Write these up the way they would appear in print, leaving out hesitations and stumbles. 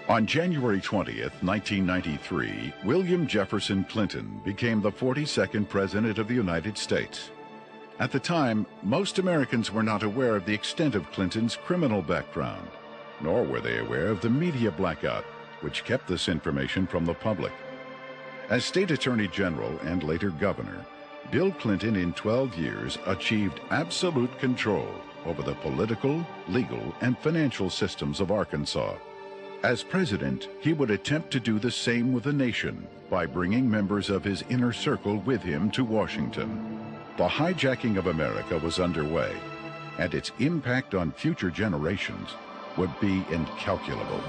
On January 20th, 1993, William Jefferson Clinton became the 42nd President of the United States. At the time, most Americans were not aware of the extent of Clinton's criminal background, nor were they aware of the media blackout, which kept this information from the public. As State Attorney General and later Governor, Bill Clinton in 12 years achieved absolute control over the political, legal, and financial systems of Arkansas. As president, he would attempt to do the same with the nation by bringing members of his inner circle with him to Washington. The hijacking of America was underway, and its impact on future generations would be incalculable.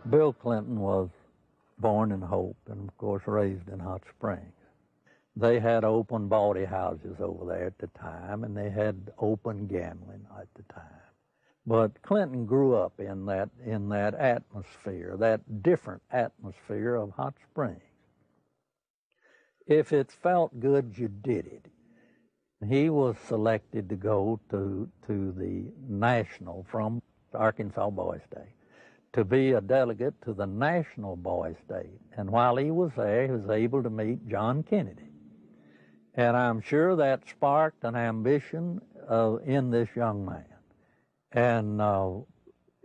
Bill Clinton was born in Hope and, of course, raised in Hot Springs. They had open bawdy houses over there at the time, and they had open gambling at the time. But Clinton grew up in that atmosphere, that different atmosphere of Hot Springs. If it felt good, you did it. He was selected to go to the national from Arkansas Boys Day, to be a delegate to the National Boys Day. And while he was there, he was able to meet John Kennedy. And I'm sure that sparked an ambition in this young man. And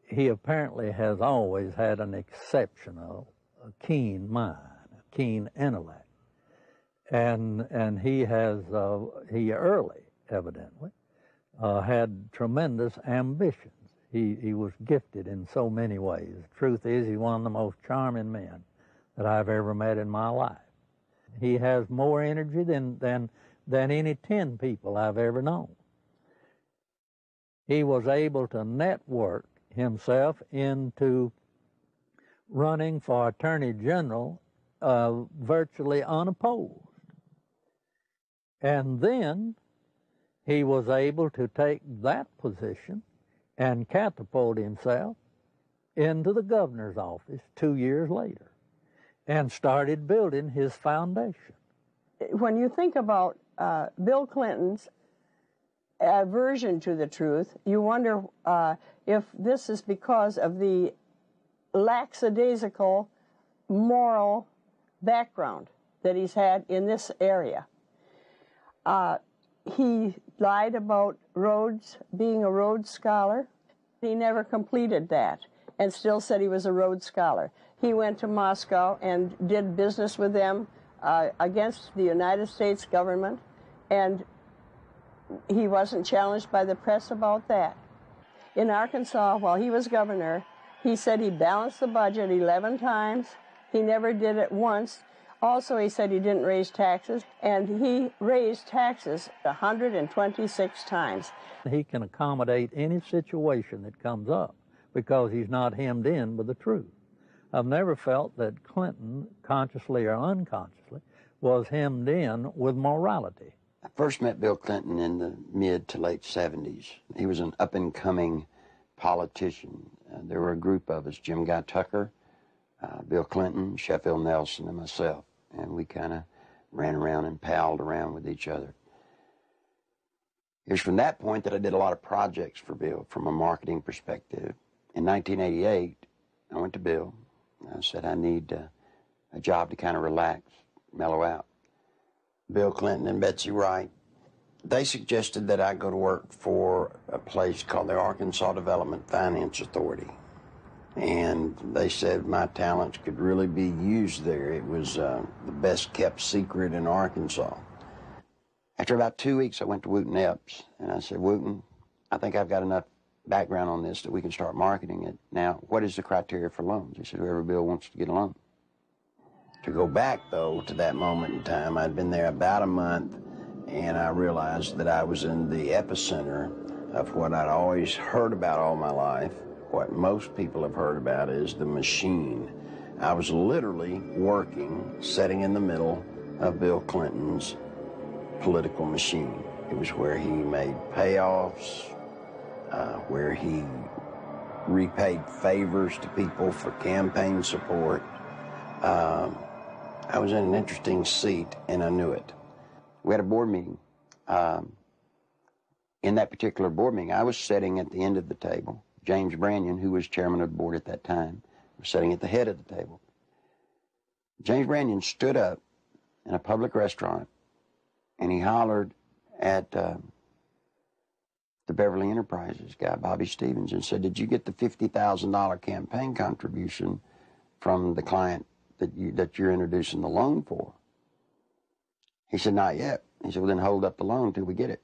he apparently has always had an exceptional, keen mind, a keen intellect. And he early, evidently, had tremendous ambition. He was gifted in so many ways. The truth is, he's one of the most charming men that I've ever met in my life. He has more energy than any 10 people I've ever known. He was able to network himself into running for Attorney General virtually unopposed. And then he was able to take that position and catapult himself into the governor's office 2 years later and started building his foundation. When you think about Bill Clinton's aversion to the truth, you wonder if this is because of the lackadaisical moral background that he's had in this area. He lied about Rhodes, being a Rhodes Scholar. He never completed that and still said he was a Rhodes Scholar. He went to Moscow and did business with them against the United States government, and he wasn't challenged by the press about that. In Arkansas, while he was governor, he said he balanced the budget 11 times. He never did it once. Also, he said he didn't raise taxes, and he raised taxes 126 times. He can accommodate any situation that comes up because he's not hemmed in by the truth. I've never felt that Clinton, consciously or unconsciously, was hemmed in with morality. I first met Bill Clinton in the mid to late 70s. He was an up-and-coming politician. There were a group of us, Jim Guy Tucker, Bill Clinton, Sheffield Nelson, and myself. And we kind of ran around and palled around with each other. It was from that point that I did a lot of projects for Bill from a marketing perspective. In 1988, I went to Bill. I said, I need a job to kind of relax, mellow out. Bill Clinton and Betsy Wright, they suggested that I go to work for a place called the Arkansas Development Finance Authority. And they said my talents could really be used there. It was the best kept secret in Arkansas. After about 2 weeks, I went to Wooten Epps, and I said, Wooten, I think I've got enough background on this that we can start marketing it. Now, what is the criteria for loans? He said, whoever Bill wants to get a loan. To go back, though, to that moment in time, I'd been there about a month, and I realized that I was in the epicenter of what I'd always heard about all my life, what most people have heard about is the machine. I was literally working, sitting in the middle of Bill Clinton's political machine. It was where he made payoffs, where he repaid favors to people for campaign support. I was in an interesting seat, and I knew it. We had a board meeting. In that particular board meeting, I was sitting at the end of the table. James Brannion, who was chairman of the board at that time, was sitting at the head of the table. James Brannion stood up in a public restaurant, and he hollered at the Beverly Enterprises guy, Bobby Stevens, and said, "Did you get the $50,000 campaign contribution from the client that you're introducing the loan for?" He said, "Not yet." He said, "Well, then hold up the loan till we get it."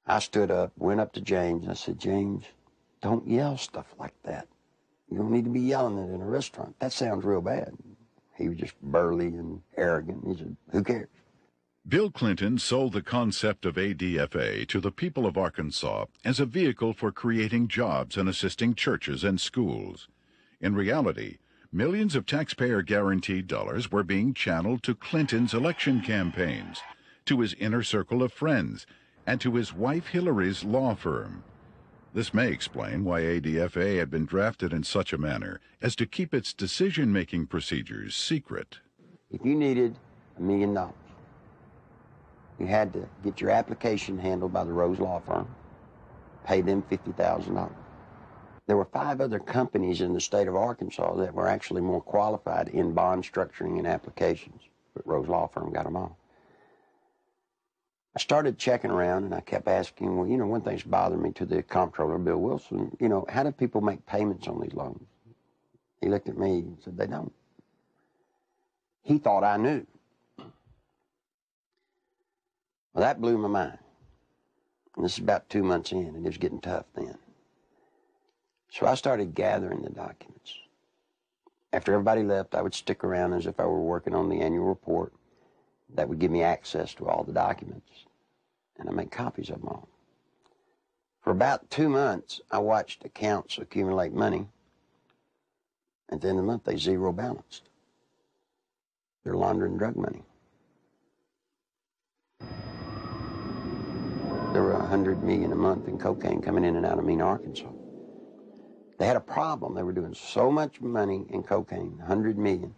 I stood up, went up to James, and I said, "James, don't yell stuff like that. You don't need to be yelling it in a restaurant. That sounds real bad." He was just burly and arrogant. He said, "Who cares?" Bill Clinton sold the concept of ADFA to the people of Arkansas as a vehicle for creating jobs and assisting churches and schools. In reality, millions of taxpayer-guaranteed dollars were being channeled to Clinton's election campaigns, to his inner circle of friends, and to his wife Hillary's law firm. This may explain why ADFA had been drafted in such a manner as to keep its decision-making procedures secret. If you needed $1 million, you had to get your application handled by the Rose Law Firm, pay them $50,000. There were 5 other companies in the state of Arkansas that were actually more qualified in bond structuring and applications, but Rose Law Firm got them all. I started checking around, and I kept asking, well, one thing's bothering me, to the comptroller, Bill Wilson, how do people make payments on these loans? He looked at me and said, "They don't." He thought I knew. Well, that blew my mind. And this is about 2 months in, and it was getting tough then. So I started gathering the documents. After everybody left, I would stick around as if I were working on the annual report. That would give me access to all the documents, and I made copies of them all. For about 2 months, I watched accounts accumulate money. At the end of the month, they zero balanced. They're laundering drug money. There were $100 million a month in cocaine coming in and out of Mena, Arkansas. They had a problem. They were doing so much money in cocaine, $100 million.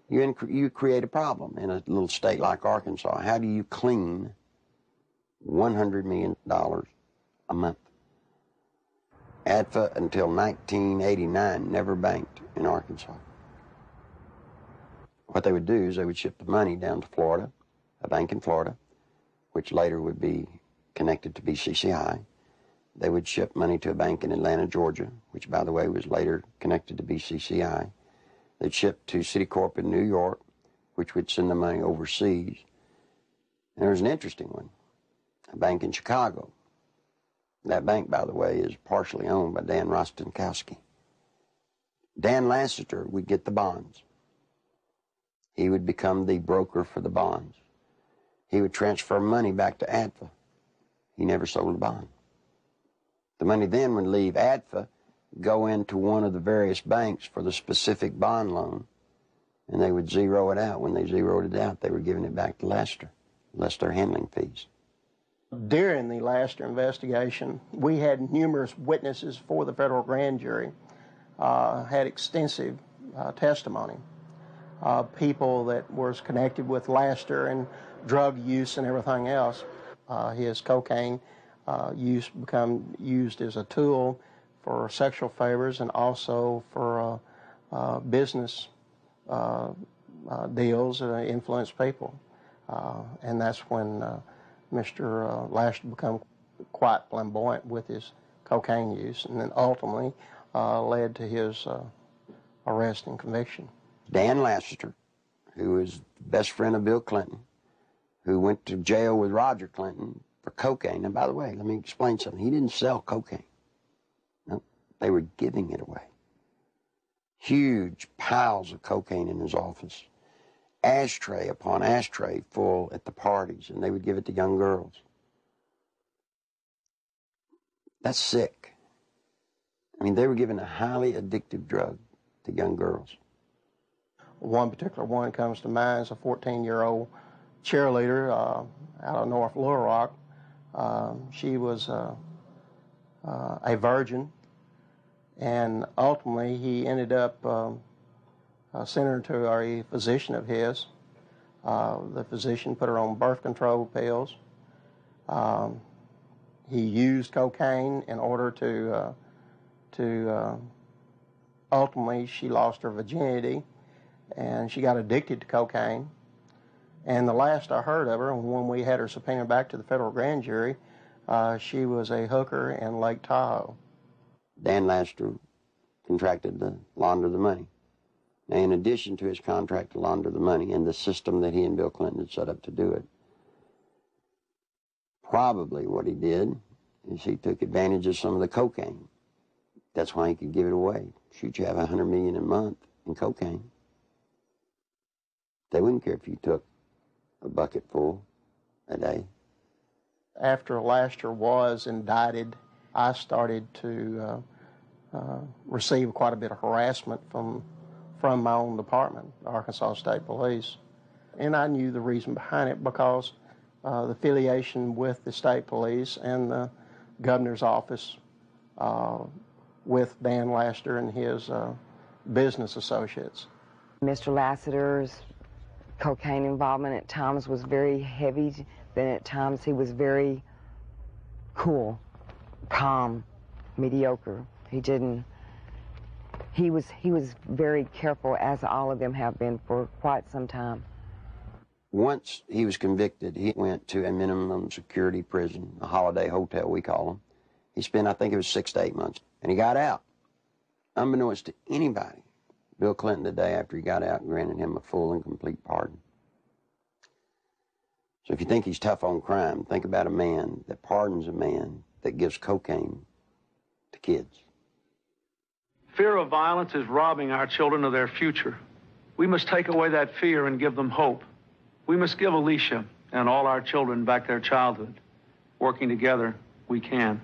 You create a problem in a little state like Arkansas. How do you clean $100 million a month? ADFA until 1989 never banked in Arkansas. What they would do is they would ship the money down to Florida, a bank in Florida, which later would be connected to BCCI. They would ship money to a bank in Atlanta, Georgia, which, by the way, was later connected to BCCI. They'd ship to Citicorp in New York, which would send the money overseas. And there was an interesting one, a bank in Chicago. That bank, by the way, is partially owned by Dan Rostenkowski. Dan Lassiter would get the bonds. He would become the broker for the bonds. He would transfer money back to ADFA. He never sold a bond. The money then would leave ADFA, go into one of the various banks for the specific bond loan, and they would zero it out. When they zeroed it out, they were giving it back to Lassiter, less their handling fees. During the Lassiter investigation, we had numerous witnesses for the federal grand jury, had extensive testimony. People that was connected with Lassiter and drug use and everything else. His cocaine use become used as a tool for sexual favors and also for business deals that influence people. And that's when Mr. Lassiter became quite flamboyant with his cocaine use, and then ultimately led to his arrest and conviction. Dan Lassiter, who is the best friend of Bill Clinton, who went to jail with Roger Clinton for cocaine. And by the way, let me explain something. He didn't sell cocaine. No, they were giving it away. Huge piles of cocaine in his office. Ashtray upon ashtray full at the parties, and they would give it to young girls. That's sick. I mean, they were giving a highly addictive drug to young girls. One particular one comes to mind is a 14-year-old cheerleader out of North Little Rock. She was a virgin, and ultimately he ended up sending her to a physician of his. The physician put her on birth control pills. He used cocaine in order to ultimately she lost her virginity, and she got addicted to cocaine. And the last I heard of her, when we had her subpoenaed back to the federal grand jury, she was a hooker in Lake Tahoe. Dan Laster contracted to launder the money. Now, in addition to his contract to launder the money and the system that he and Bill Clinton had set up to do it, probably what he did is he took advantage of some of the cocaine. That's why he could give it away. Shoot, you have $100 million a month in cocaine. They wouldn't care if you took a bucket full a day. After Laster was indicted, I started to receive quite a bit of harassment from my own department, the Arkansas State Police. And I knew the reason behind it because the affiliation with the state police and the governor's office with Dan Laster and his business associates. Mr. Lassiter's cocaine involvement at times was very heavy, then at times he was very cool, calm, mediocre. He was very careful, as all of them have been for quite some time. Once he was convicted, he went to a minimum security prison, a holiday hotel, we call them. He spent, I think it was 6 to 8 months, and he got out. Unbeknownst to anybody, Bill Clinton, the day after he got out, granted him a full and complete pardon. So if you think he's tough on crime, think about a man that pardons a man that gives cocaine to kids. Fear of violence is robbing our children of their future. We must take away that fear and give them hope. We must give Alicia and all our children back their childhood. Working together, we can.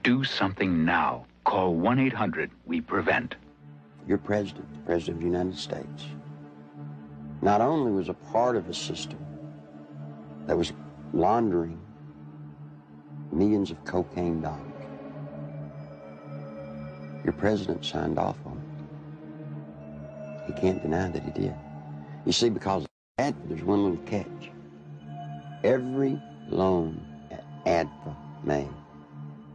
Do something now. Call 1-800-WE-PREVENT. Your president, the President of the United States, not only was a part of a system that was laundering millions of cocaine dollars, your president signed off on it. He can't deny that he did. You see, because there's one little catch. Every loan that ADFA made,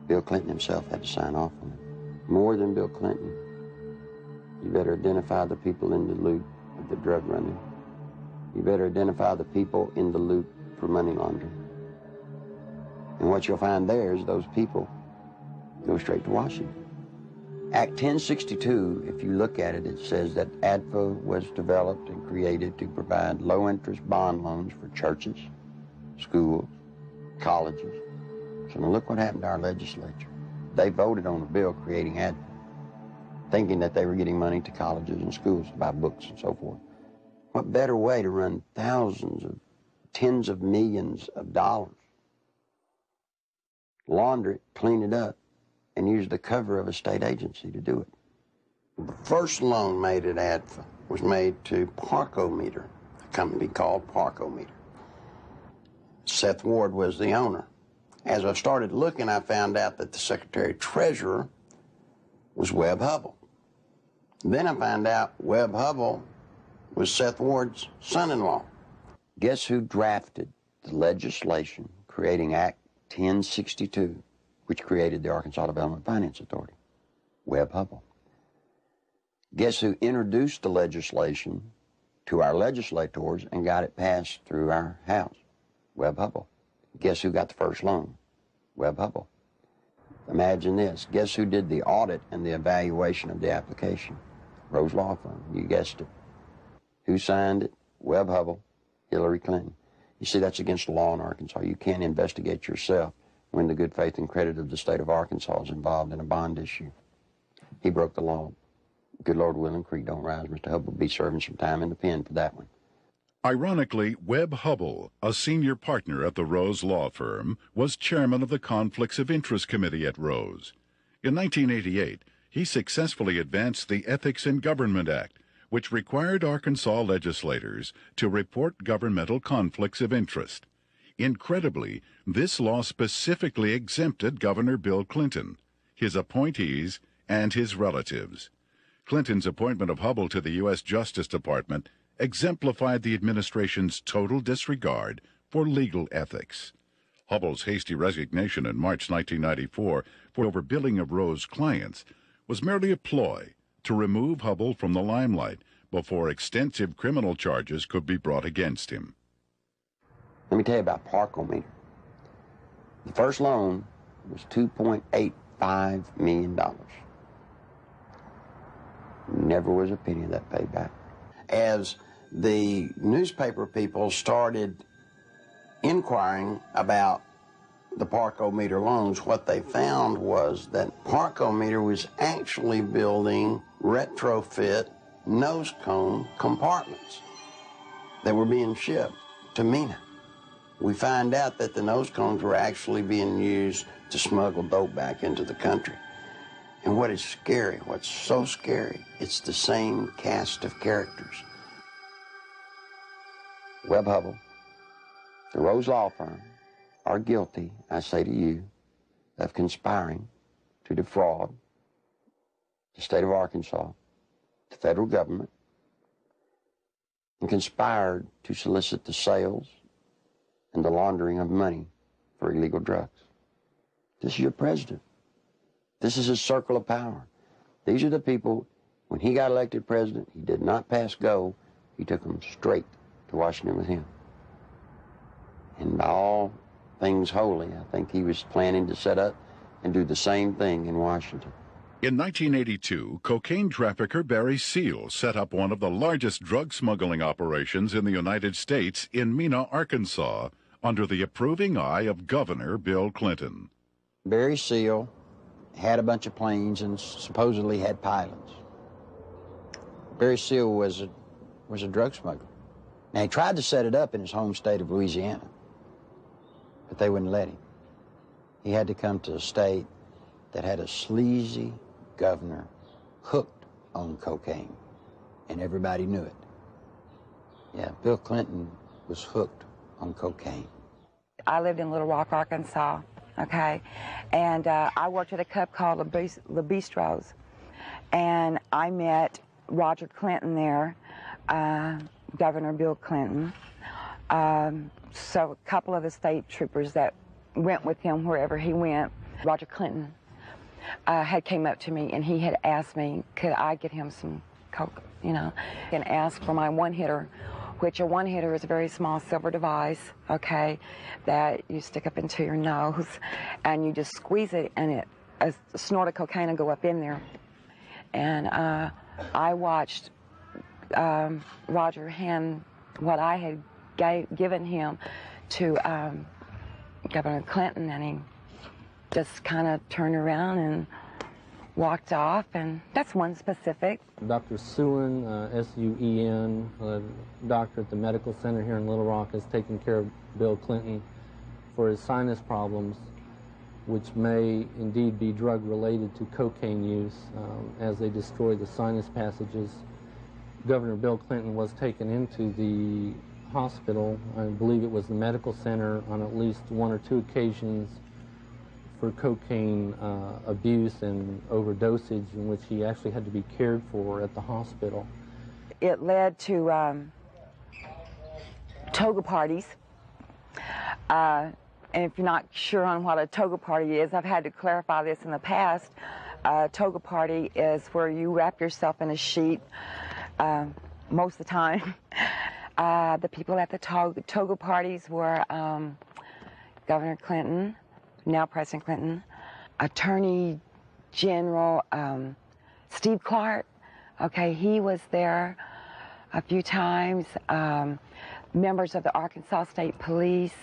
Bill Clinton himself had to sign off on it. More than Bill Clinton, you better identify the people in the loop of the drug running. You better identify the people in the loop for money laundering. And what you'll find there is those people go straight to Washington. Act 1062, if you look at it, it says that ADFA was developed and created to provide low-interest bond loans for churches, schools, colleges. So now look what happened to our legislature. They voted on a bill creating ADFA, thinking that they were getting money to colleges and schools to buy books and so forth. What better way to run thousands of, tens of millions of dollars, launder it, clean it up, and use the cover of a state agency to do it. The first loan made at ADFA was made to Parkometer, a company called Parkometer. Seth Ward was the owner. As I started looking, I found out that the Secretary-Treasurer was Webb Hubbell. Then I found out Webb Hubbell was Seth Ward's son-in-law. Guess who drafted the legislation creating Act 1062, which created the Arkansas Development Finance Authority? Webb Hubbell. Guess who introduced the legislation to our legislators and got it passed through our House? Webb Hubbell. Guess who got the first loan? Webb Hubbell. Imagine this. Guess who did the audit and the evaluation of the application? Rose Law Firm. You guessed it. Who signed it? Webb Hubbell, Hillary Clinton. You see, that's against the law in Arkansas. You can't investigate yourself when the good faith and credit of the state of Arkansas is involved in a bond issue. He broke the law. Good Lord willing, creek don't rise. Mr. Hubbell will be serving some time in the pen for that one. Ironically, Webb Hubbell, a senior partner at the Rose law firm, was chairman of the Conflicts of Interest Committee at Rose. In 1988, he successfully advanced the Ethics in Government Act, which required Arkansas legislators to report governmental conflicts of interest. Incredibly, this law specifically exempted Governor Bill Clinton, his appointees, and his relatives. Clinton's appointment of Hubbell to the U.S. Justice Department exemplified the administration's total disregard for legal ethics. Hubbell's hasty resignation in March 1994 for overbilling of Rose clients was merely a ploy to remove Hubbell from the limelight before extensive criminal charges could be brought against him. Let me tell you about Parkometer. The first loan was $2.85 million. Never was a penny of that paid back. As the newspaper people started inquiring about the Parkometer loans, what they found was that Parkometer was actually building retrofit nose cone compartments that were being shipped to MENA. We find out that the nose cones were actually being used to smuggle dope back into the country. And what is scary, what's so scary, it's the same cast of characters. Webb Hubbell, the Rose Law Firm, are guilty, I say to you, of conspiring to defraud the state of Arkansas, the federal government, and conspired to solicit the sales and the laundering of money for illegal drugs. This is your president. This is his circle of power. These are the people, when he got elected president, he did not pass go. He took them straight to Washington with him. And by all things holy, I think he was planning to set up and do the same thing in Washington. In 1982, cocaine trafficker Barry Seal set up one of the largest drug smuggling operations in the United States in Mena, Arkansas, under the approving eye of Governor Bill Clinton. Barry Seal had a bunch of planes and supposedly had pilots. Barry Seal was a drug smuggler. Now, he tried to set it up in his home state of Louisiana, but they wouldn't let him. He had to come to a state that had a sleazy governor hooked on cocaine, and everybody knew it. Yeah, Bill Clinton was hooked on cocaine. I lived in Little Rock, Arkansas, okay? And I worked at a club called Le Bistros, and I met Roger Clinton there, Governor Bill Clinton. So a couple of the state troopers that went with him wherever he went, Roger Clinton had came up to me and he had asked me, could I get him some coke, you know, and asked for my one-hitter, which a one-hitter is a very small silver device, okay, that you stick up into your nose and you just squeeze it and a snort of cocaine will go up in there. And I watched Roger hand what I had given him to Governor Clinton, and he just kind of turned around and walked off, and that's one specific. Dr. Suen, S-U-E-N, a doctor at the medical center here in Little Rock, has taken care of Bill Clinton for his sinus problems, which may indeed be drug-related to cocaine use as they destroy the sinus passages. Governor Bill Clinton was taken into the hospital, I believe it was the medical center, on at least one or two occasions for cocaine abuse and overdosage, in which he actually had to be cared for at the hospital. It led to toga parties. And if you're not sure on what a toga party is, I've had to clarify this in the past. A toga party is where you wrap yourself in a sheet most of the time. The people at the toga parties were Governor Clinton, now President Clinton, Attorney General Steve Clark. Okay, he was there a few times. Members of the Arkansas State Police,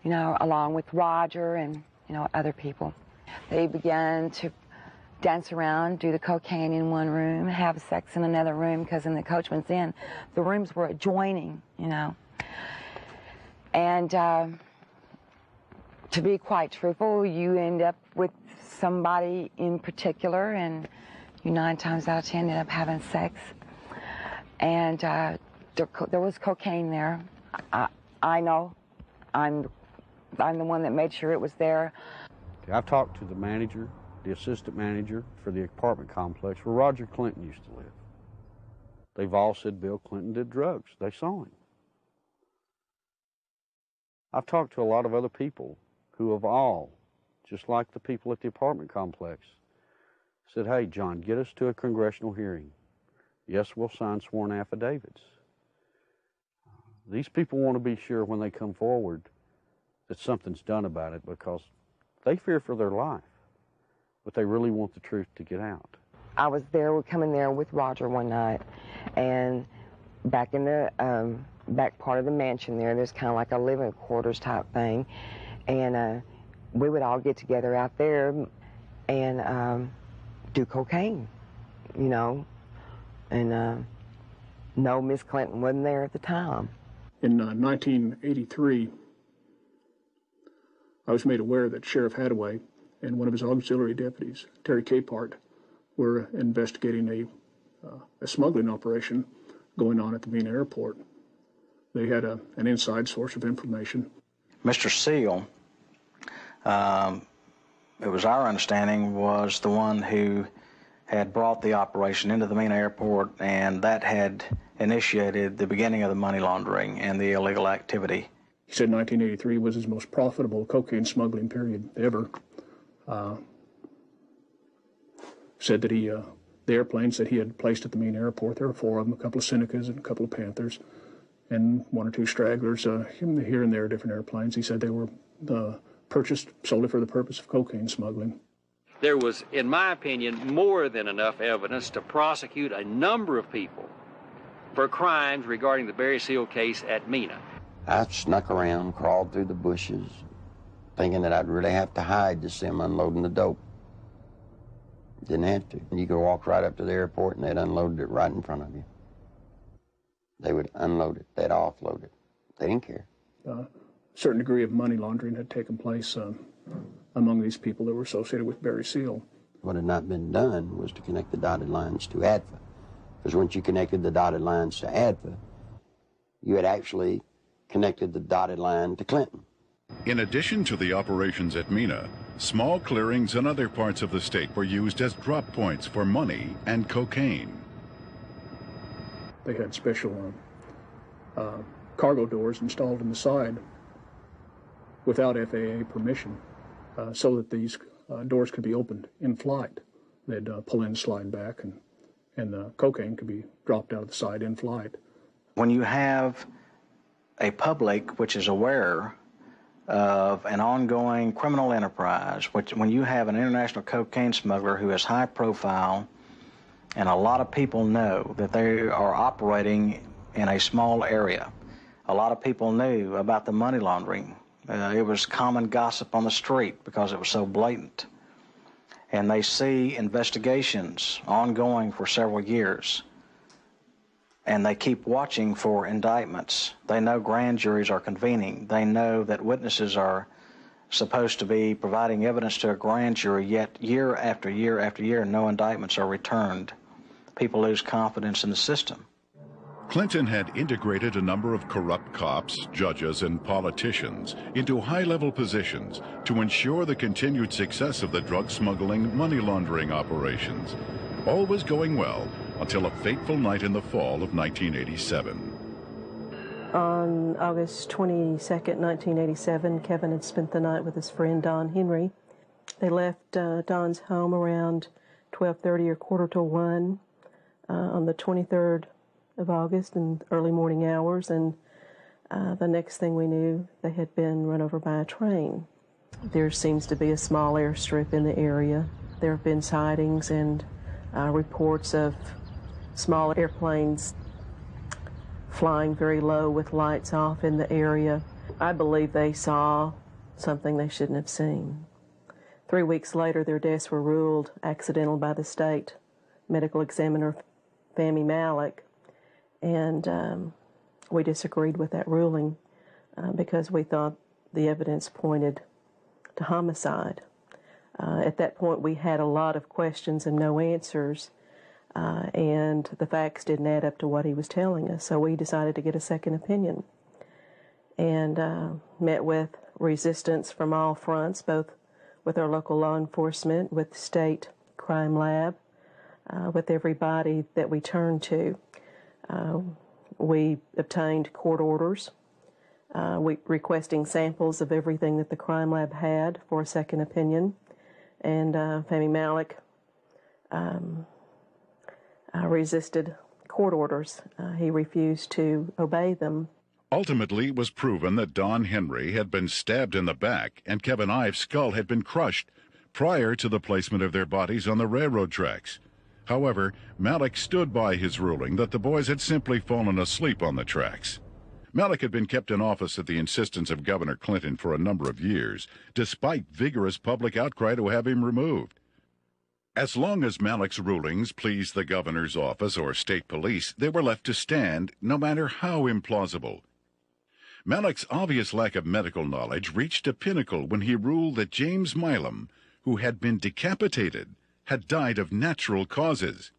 you know, along with Roger and, you know, other people. They began to dance around, do the cocaine in one room, have sex in another room, because in the Coachman's Inn, the rooms were adjoining, you know. And to be quite truthful, you end up with somebody in particular, and you 9 times out of 10 end up having sex. And there was cocaine there. I know. I'm the one that made sure it was there. I've talked to the manager, the assistant manager for the apartment complex where Roger Clinton used to live. They've all said Bill Clinton did drugs. They saw him. I've talked to a lot of other people who have all, just like the people at the apartment complex, said, hey, John, get us to a congressional hearing. Yes, we'll sign sworn affidavits. These people want to be sure when they come forward that something's done about it, because they fear for their life, but they really want the truth to get out. I was there, we're coming there with Roger one night, and back in the back part of the mansion there's kind of like a living quarters type thing, and we would all get together out there and do cocaine, you know, and no, Miss Clinton wasn't there at the time. In 1983, I was made aware that Sheriff Hadaway and one of his auxiliary deputies, Terry Capehart, were investigating a smuggling operation going on at the Mena airport. They had an inside source of information. Mr. Seal, it was our understanding, was the one who had brought the operation into the Mena airport, and that had initiated the beginning of the money laundering and the illegal activity. He said 1983 was his most profitable cocaine smuggling period ever. Said that the airplanes that he had placed at the Mena airport, there were 4 of them, a couple of Senecas and a couple of Panthers, and 1 or 2 stragglers, here and there, different airplanes. He said they were purchased solely for the purpose of cocaine smuggling. There was, in my opinion, more than enough evidence to prosecute a number of people for crimes regarding the Barry Seal case at Mena. I snuck around, crawled through the bushes, thinking that I'd really have to hide to see them unloading the dope. Didn't have to. You could walk right up to the airport and they'd unload it right in front of you. They would unload it. They'd offload it. They didn't care. A certain degree of money laundering had taken place among these people that were associated with Barry Seal. What had not been done was to connect the dotted lines to ADFA. Because once you connected the dotted lines to ADFA, you had actually connected the dotted line to Clinton. In addition to the operations at Mena, small clearings in other parts of the state were used as drop points for money and cocaine. They had special cargo doors installed in the side without FAA permission, so that these doors could be opened in flight. They'd pull in, slide back, and the cocaine could be dropped out of the side in flight. When you have a public which is aware of an ongoing criminal enterprise, when you have an international cocaine smuggler who is high profile, and a lot of people know that they are operating in a small area. A lot of people knew about the money laundering. It was common gossip on the street because it was so blatant. And they see investigations ongoing for several years. And they keep watching for indictments. They know grand juries are convening. They know that witnesses are supposed to be providing evidence to a grand jury, yet year after year after year, no indictments are returned. People lose confidence in the system. Clinton had integrated a number of corrupt cops, judges, and politicians into high-level positions to ensure the continued success of the drug smuggling, money laundering operations. All was going well until a fateful night in the fall of 1987. On August 22nd, 1987, Kevin had spent the night with his friend Don Henry. They left Don's home around 12:30 or 1:45 on the 23rd of August in early morning hours, and the next thing we knew, they had been run over by a train. There seems to be a small airstrip in the area. There have been sightings and reports of small airplanes flying very low with lights off in the area. I believe they saw something they shouldn't have seen. 3 weeks later, their deaths were ruled accidental by the state medical examiner, Fahmy Malek, and we disagreed with that ruling because we thought the evidence pointed to homicide. At that point, we had a lot of questions and no answers, and the facts didn't add up to what he was telling us, so we decided to get a second opinion and met with resistance from all fronts, both with our local law enforcement, with the state crime lab, with everybody that we turned to. We obtained court orders requesting samples of everything that the crime lab had for a second opinion, and Fahmy Malek resisted court orders. He refused to obey them. Ultimately, it was proven that Don Henry had been stabbed in the back and Kevin Ives' skull had been crushed prior to the placement of their bodies on the railroad tracks. However, Malek stood by his ruling that the boys had simply fallen asleep on the tracks. Malek had been kept in office at the insistence of Governor Clinton for a number of years, despite vigorous public outcry to have him removed. As long as Malek's rulings pleased the governor's office or state police, they were left to stand, no matter how implausible. Malek's obvious lack of medical knowledge reached a pinnacle when he ruled that James Milam, who had been decapitated, had died of natural causes.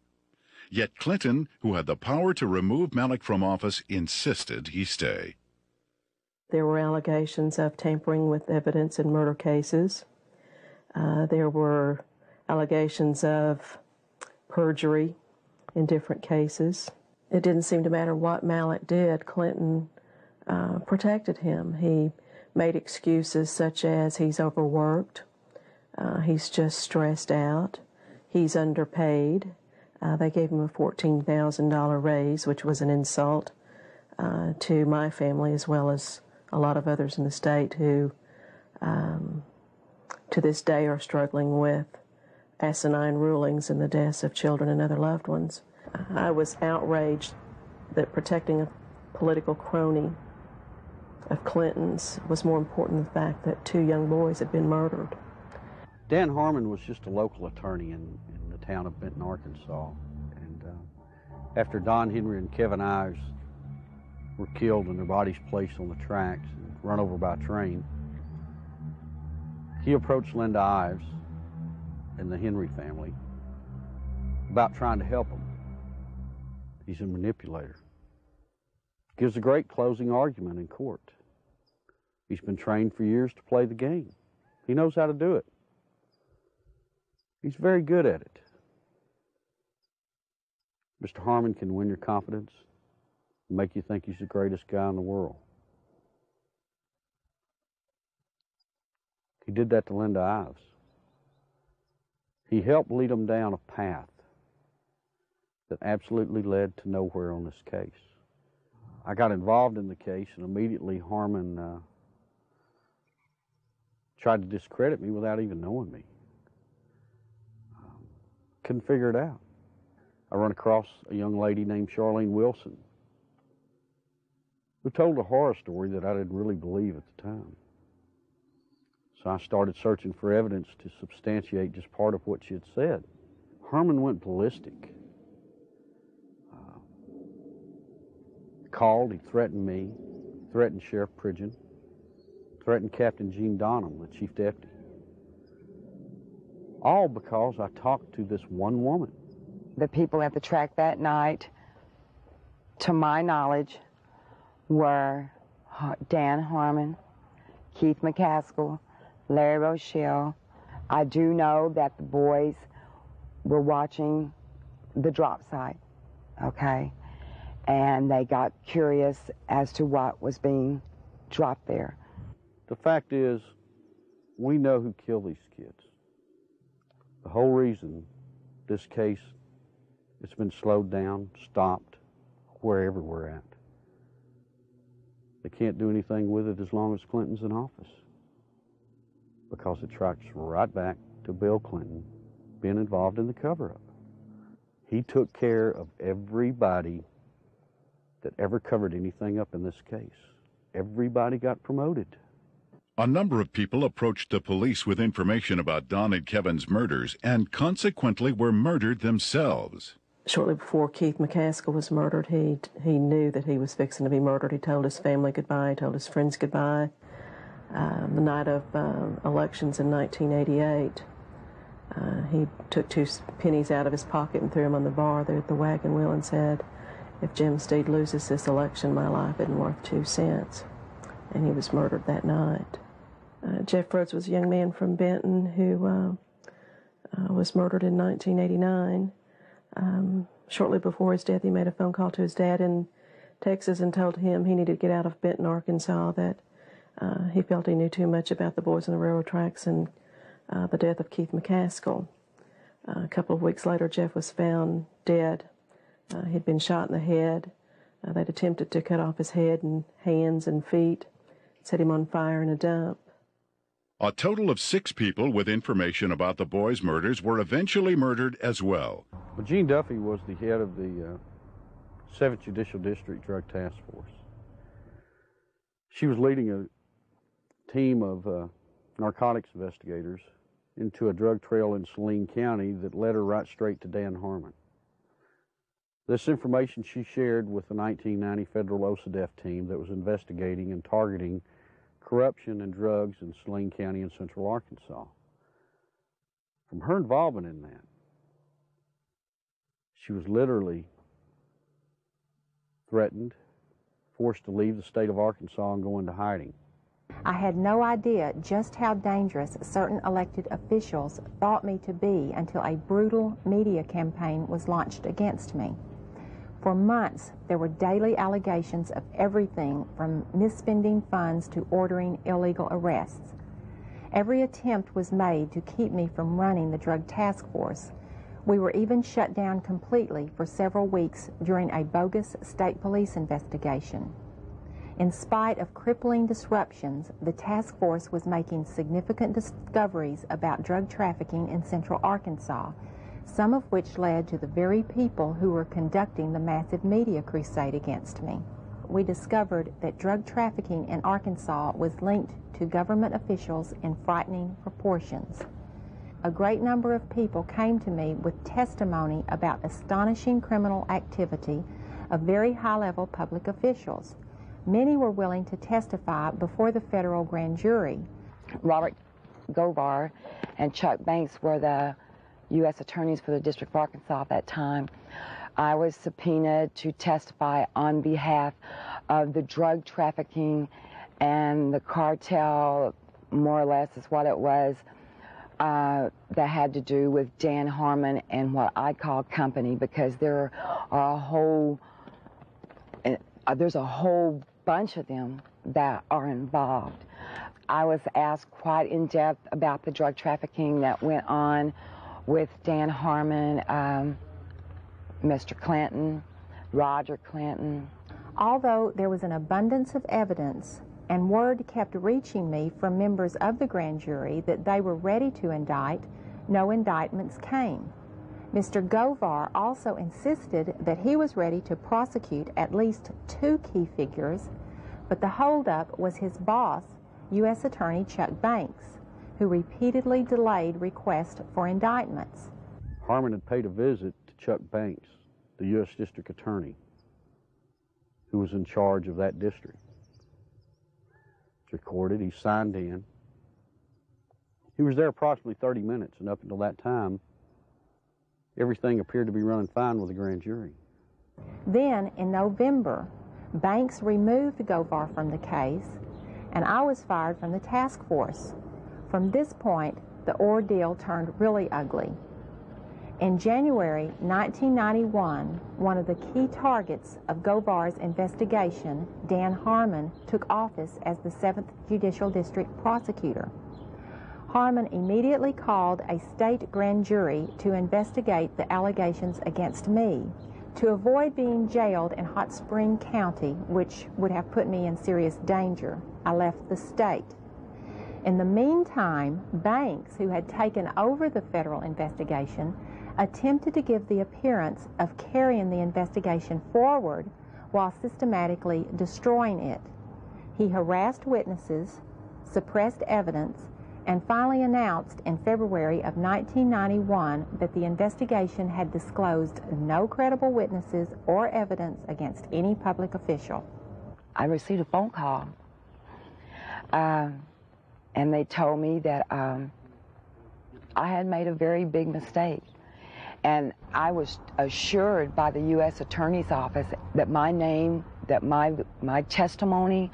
Yet Clinton, who had the power to remove Malek from office, insisted he stay. There were allegations of tampering with evidence in murder cases. There were allegations of perjury in different cases. It didn't seem to matter what Malek did. Clinton protected him. He made excuses such as he's overworked, he's just stressed out, he's underpaid. They gave him a $14,000 raise, which was an insult to my family as well as a lot of others in the state who to this day are struggling with asinine rulings in the deaths of children and other loved ones. I was outraged that protecting a political crony of Clinton's was more important than the fact that 2 young boys had been murdered. Dan Harmon was just a local attorney in the town of Benton, Arkansas. And after Don Henry and Kevin Ives were killed and their bodies placed on the tracks and run over by a train, he approached Linda Ives and the Henry family about trying to help them. He's a manipulator. Gives a great closing argument in court. He's been trained for years to play the game. He knows how to do it. He's very good at it. Mr. Harmon can win your confidence and make you think he's the greatest guy in the world. He did that to Linda Ives. He helped lead them down a path that absolutely led to nowhere on this case. I got involved in the case, and immediately Harmon tried to discredit me without even knowing me. Couldn't figure it out. I run across a young lady named Charlene Wilson who told a horror story that I didn't really believe at the time. So I started searching for evidence to substantiate just part of what she had said. Harmon went ballistic. Called, he threatened me, threatened Sheriff Pridgeon, threatened Captain Gene Donham, the chief deputy. All because I talked to this one woman. The people at the track that night, to my knowledge, were Dan Harmon, Keith McCaskill, Larry Rochelle. I do know that the boys were watching the drop site, okay? And they got curious as to what was being dropped there. The fact is, we know who killed these kids. The whole reason this case, it's been slowed down, stopped, wherever we're at. They can't do anything with it as long as Clinton's in office, because it tracks right back to Bill Clinton being involved in the cover-up. He took care of everybody that ever covered anything up in this case. Everybody got promoted. A number of people approached the police with information about Don and Kevin's murders and consequently were murdered themselves. Shortly before Keith McCaskill was murdered, he knew that he was fixing to be murdered. He told his family goodbye, he told his friends goodbye. The night of elections in 1988, he took 2 pennies out of his pocket and threw them on the bar there at the wagon wheel and said, "If Jim Steed loses this election, my life isn't worth 2 cents." And he was murdered that night. Jeff Rhodes was a young man from Benton who was murdered in 1989. Shortly before his death, he made a phone call to his dad in Texas and told him he needed to get out of Benton, Arkansas, that he felt he knew too much about the boys on the railroad tracks and the death of Keith McCaskill. A couple of weeks later, Jeff was found dead. He'd been shot in the head. They'd attempted to cut off his head and hands and feet, set him on fire in a dump. A total of 6 people with information about the boys' murders were eventually murdered as well. Well, Jean Duffy was the head of the 7th Judicial District Drug Task Force. She was leading a team of narcotics investigators into a drug trail in Saline County that led her right straight to Dan Harmon. This information she shared with the 1990 federal OCDETF team that was investigating and targeting corruption and drugs in Saline County in central Arkansas. From her involvement in that, she was literally threatened, forced to leave the state of Arkansas and go into hiding. I had no idea just how dangerous certain elected officials thought me to be until a brutal media campaign was launched against me. For months, there were daily allegations of everything from misspending funds to ordering illegal arrests. Every attempt was made to keep me from running the drug task force. We were even shut down completely for several weeks during a bogus state police investigation. In spite of crippling disruptions, the task force was making significant discoveries about drug trafficking in central Arkansas, some of which led to the very people who were conducting the massive media crusade against me. We discovered that drug trafficking in Arkansas was linked to government officials in frightening proportions. A great number of people came to me with testimony about astonishing criminal activity of very high-level public officials. Many were willing to testify before the federal grand jury. Robert Govar and Chuck Banks were the U.S. attorneys for the District of Arkansas at that time. I was subpoenaed to testify on behalf of the drug trafficking and the cartel, more or less is what it was, that had to do with Dan Harmon and what I call company, because there are there's a whole bunch of them that are involved. I was asked quite in depth about the drug trafficking that went on with Dan Harmon, Mr. Clinton, Roger Clinton. Although there was an abundance of evidence and word kept reaching me from members of the grand jury that they were ready to indict, no indictments came. Mr. Govar also insisted that he was ready to prosecute at least 2 key figures, but the holdup was his boss, U.S. Attorney Chuck Banks, who repeatedly delayed requests for indictments. Harmon had paid a visit to Chuck Banks, the U.S. District Attorney, who was in charge of that district. It's recorded, he signed in. He was there approximately 30 minutes, and up until that time, everything appeared to be running fine with the grand jury. Then, in November, Banks removed Govar from the case, and I was fired from the task force. From this point, the ordeal turned really ugly. In January 1991, one of the key targets of Govar's investigation, Dan Harmon, took office as the 7th Judicial District Prosecutor. Harmon immediately called a state grand jury to investigate the allegations against me. To avoid being jailed in Hot Spring County, which would have put me in serious danger, I left the state. In the meantime, Banks, who had taken over the federal investigation, attempted to give the appearance of carrying the investigation forward while systematically destroying it. He harassed witnesses, suppressed evidence, and finally announced in February of 1991 that the investigation had disclosed no credible witnesses or evidence against any public official. I received a phone call, and they told me that I had made a very big mistake. And I was assured by the U.S. Attorney's Office that my name, that my testimony,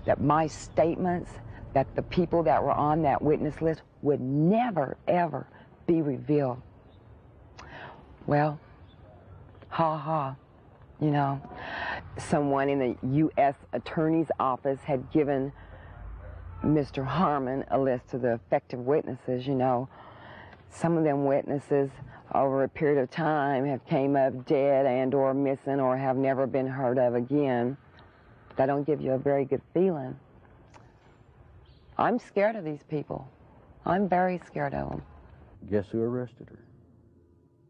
that my statements, that the people that were on that witness list would never, ever be revealed. Well, you know, someone in the U.S. Attorney's Office had given Mr. Harmon a list of the effective witnesses, you know. Some of them witnesses over a period of time have came up dead and or missing or have never been heard of again. That don't give you a very good feeling. I'm scared of these people. I'm very scared of them. Guess who arrested her?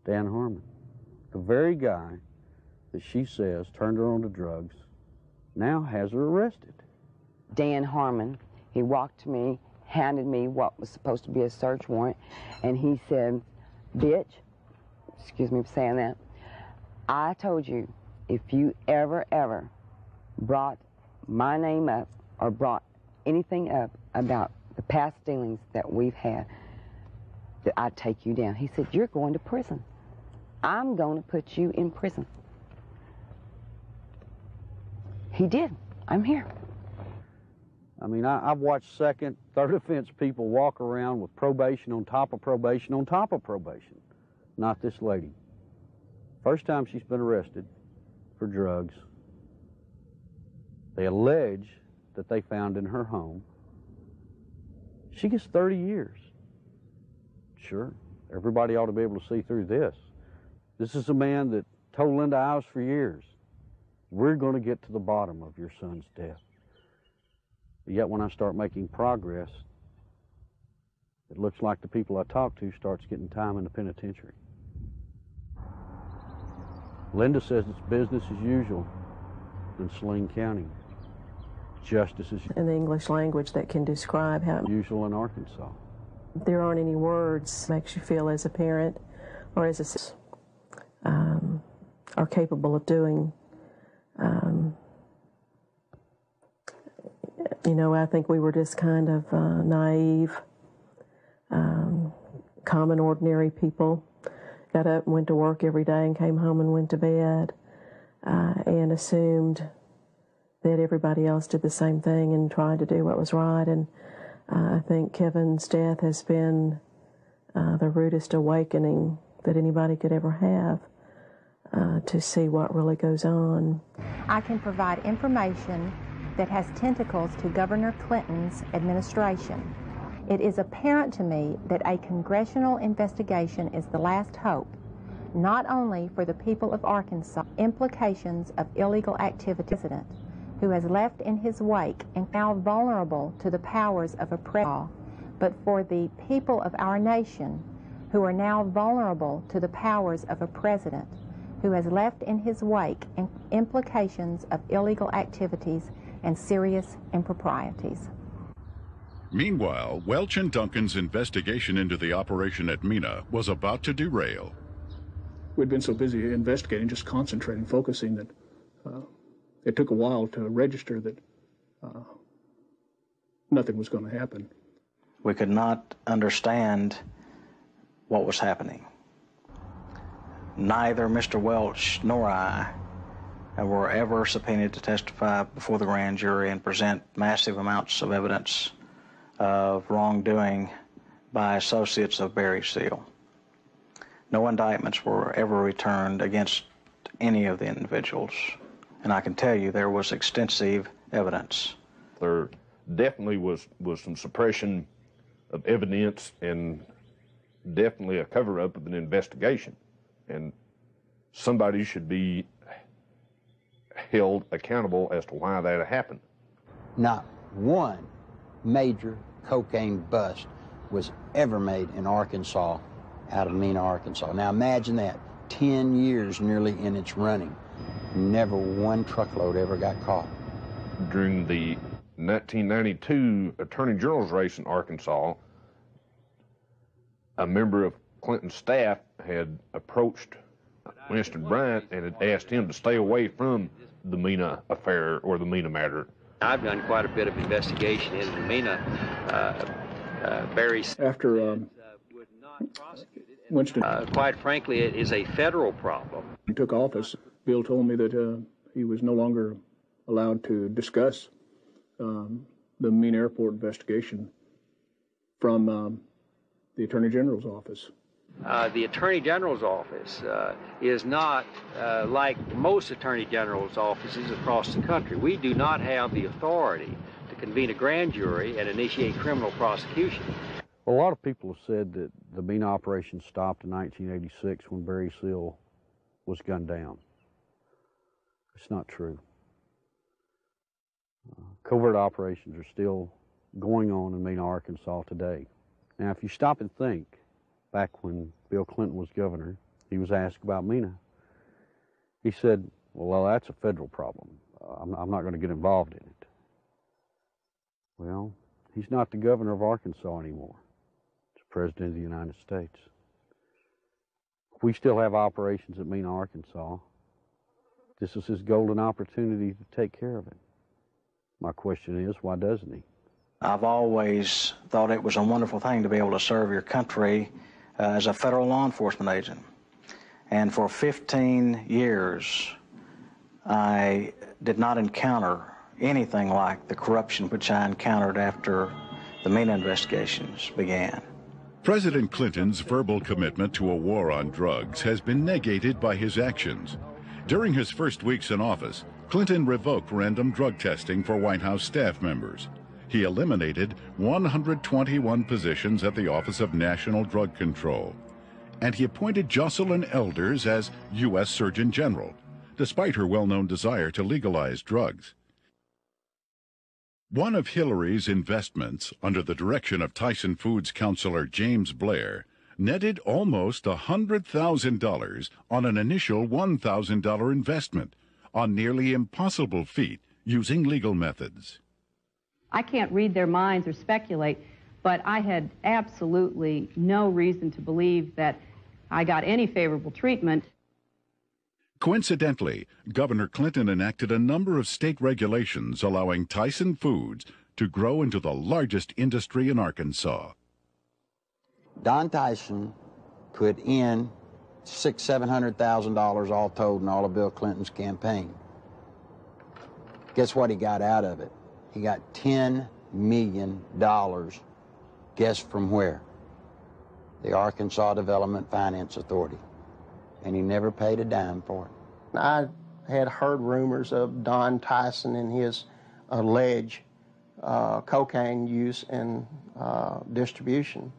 Dan Harmon. The very guy that she says turned her on to drugs now has her arrested. Dan Harmon, he walked to me, handed me what was supposed to be a search warrant, and he said, "Bitch," excuse me for saying that, "I told you if you ever brought my name up or brought anything up about the past dealings that we've had, that I'd take you down." He said, "You're going to prison. I'm going to put you in prison." He did. I'm here. I mean, I've watched second, third offense people walk around with probation on top of probation on top of probation. Not this lady. First time she's been arrested for drugs. They allege that they found in her home. She gets 30 years. Sure, everybody ought to be able to see through this. This is a man that told Linda Ives for years, "We're going to get to the bottom of your son's death." Yet when I start making progress, it looks like the people I talk to starts getting time in the penitentiary. Linda says it's business as usual in Saline County. Justice as In the English language that can describe how usual in Arkansas. There aren't any words that makes you feel as a parent or as a are capable of doing. You know, I think we were just kind of naive, common, ordinary people. Got up and went to work every day and came home and went to bed and assumed that everybody else did the same thing and tried to do what was right. And I think Kevin's death has been the rudest awakening that anybody could ever have to see what really goes on. I can provide information that has tentacles to Governor Clinton's administration. It is apparent to me that a congressional investigation is the last hope, not only for the people of Arkansas, implications of illegal activity, who has left in his wake and now vulnerable to the powers of oppression, but for the people of our nation who are now vulnerable to the powers of a president who has left in his wake and implications of illegal activities and serious improprieties. Meanwhile, Welch and Duncan's investigation into the operation at Mina was about to derail. We'd been so busy investigating, just concentrating, focusing, that it took a while to register that nothing was going to happen. We could not understand what was happening. Neither Mr. Welch nor I were ever subpoenaed to testify before the grand jury and present massive amounts of evidence of wrongdoing by associates of Barry Seal. No indictments were ever returned against any of the individuals, and I can tell you there was extensive evidence. There definitely was some suppression of evidence and definitely a cover-up of an investigation, and somebody should be held accountable as to why that happened. Not one major cocaine bust was ever made in Arkansas out of Mina, Arkansas. Now imagine that, 10 years nearly in its running. Never one truckload ever got caught. During the In 1992 Attorney General's race in Arkansas, a member of Clinton's staff had approached Winston Bryant and had asked him to stay away from the Mena affair or the Mena matter. I've done quite a bit of investigation into the Mena. After Winston, quite frankly, it is a federal problem. He took office. Bill told me that he was no longer allowed to discuss the Mena Airport investigation from the Attorney General's office. The Attorney General's office is not like most Attorney General's offices across the country. We do not have the authority to convene a grand jury and initiate criminal prosecution. Well, a lot of people have said that the Mena operation stopped in 1986 when Barry Seal was gunned down. It's not true. Covert operations are still going on in Mena, Arkansas today. Now, if you stop and think, back when Bill Clinton was governor, he was asked about Mena. He said, well, that's a federal problem. I'm not going to get involved in it. Well, he's not the governor of Arkansas anymore. He's the president of the United States. We still have operations at Mena, Arkansas. This is his golden opportunity to take care of it. My question is, why doesn't he? I've always thought it was a wonderful thing to be able to serve your country as a federal law enforcement agent. And for 15 years, I did not encounter anything like the corruption which I encountered after the Mena investigations began. President Clinton's verbal commitment to a war on drugs has been negated by his actions. During his first weeks in office, Clinton revoked random drug testing for White House staff members. He eliminated 121 positions at the Office of National Drug Control. And he appointed Jocelyn Elders as U.S. Surgeon General, despite her well-known desire to legalize drugs. One of Hillary's investments, under the direction of Tyson Foods counselor James Blair, netted almost $100,000 on an initial $1,000 investment, a nearly impossible feat using legal methods. I can't read their minds or speculate, but I had absolutely no reason to believe that I got any favorable treatment. Coincidentally, Governor Clinton enacted a number of state regulations allowing Tyson Foods to grow into the largest industry in Arkansas. Don Tyson put in $600,000-$700,000 all told in all of Bill Clinton's campaign. Guess what he got out of it? He got $10 million. Guess from where? The Arkansas Development Finance Authority. And he never paid a dime for it. I had heard rumors of Don Tyson and his alleged cocaine use and distribution.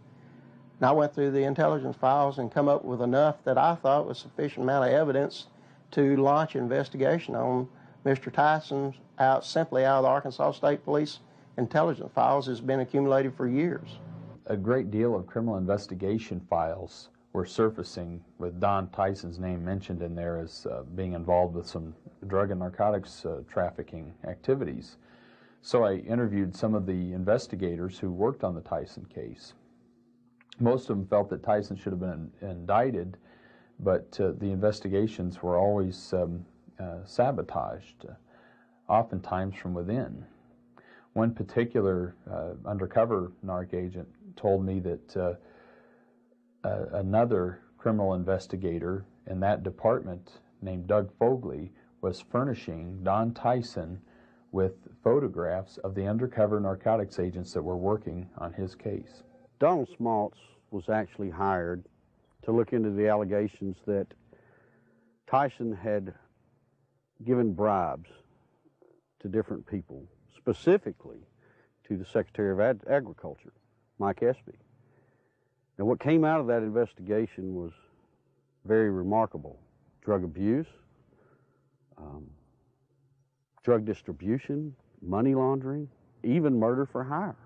And I went through the intelligence files and come up with enough that I thought was sufficient amount of evidence to launch an investigation on Mr. Tyson simply out of the Arkansas State Police intelligence files has been accumulated for years. A great deal of criminal investigation files were surfacing with Don Tyson's name mentioned in there as being involved with some drug and narcotics trafficking activities. So I interviewed some of the investigators who worked on the Tyson case. Most of them felt that Tyson should have been indicted, but the investigations were always sabotaged, oftentimes from within. One particular undercover narc agent told me that another criminal investigator in that department named Doug Fogley was furnishing Don Tyson with photographs of the undercover narcotics agents that were working on his case. Donald Smaltz was actually hired to look into the allegations that Tyson had given bribes to different people, specifically to the Secretary of Agriculture, Mike Espy. Now, what came out of that investigation was very remarkable. Drug abuse, drug distribution, money laundering, even murder for hire.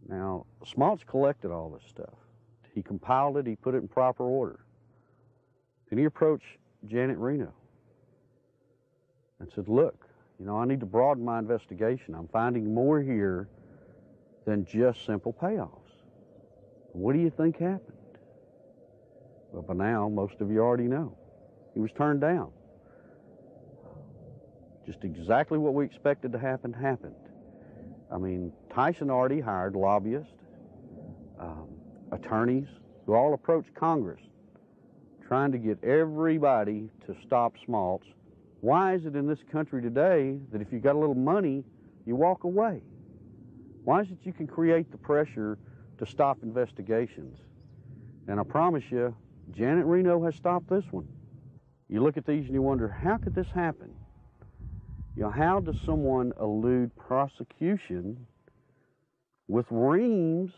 Now, Smaltz collected all this stuff. He compiled it, he put it in proper order. Then he approached Janet Reno and said, look, You know, I need to broaden my investigation. I'm finding more here than just simple payoffs. What do you think happened? Well, by now, most of you already know. He was turned down. Just exactly what we expected to happen happened. I mean, Tyson already hired lobbyists, attorneys, who all approached Congress trying to get everybody to stop smalts. Why is it in this country today that if you got a little money, you walk away? Why is it you can create the pressure to stop investigations? And I promise you, Janet Reno has stopped this one. You look at these and you wonder, how could this happen? You know, how does someone elude prosecution with reams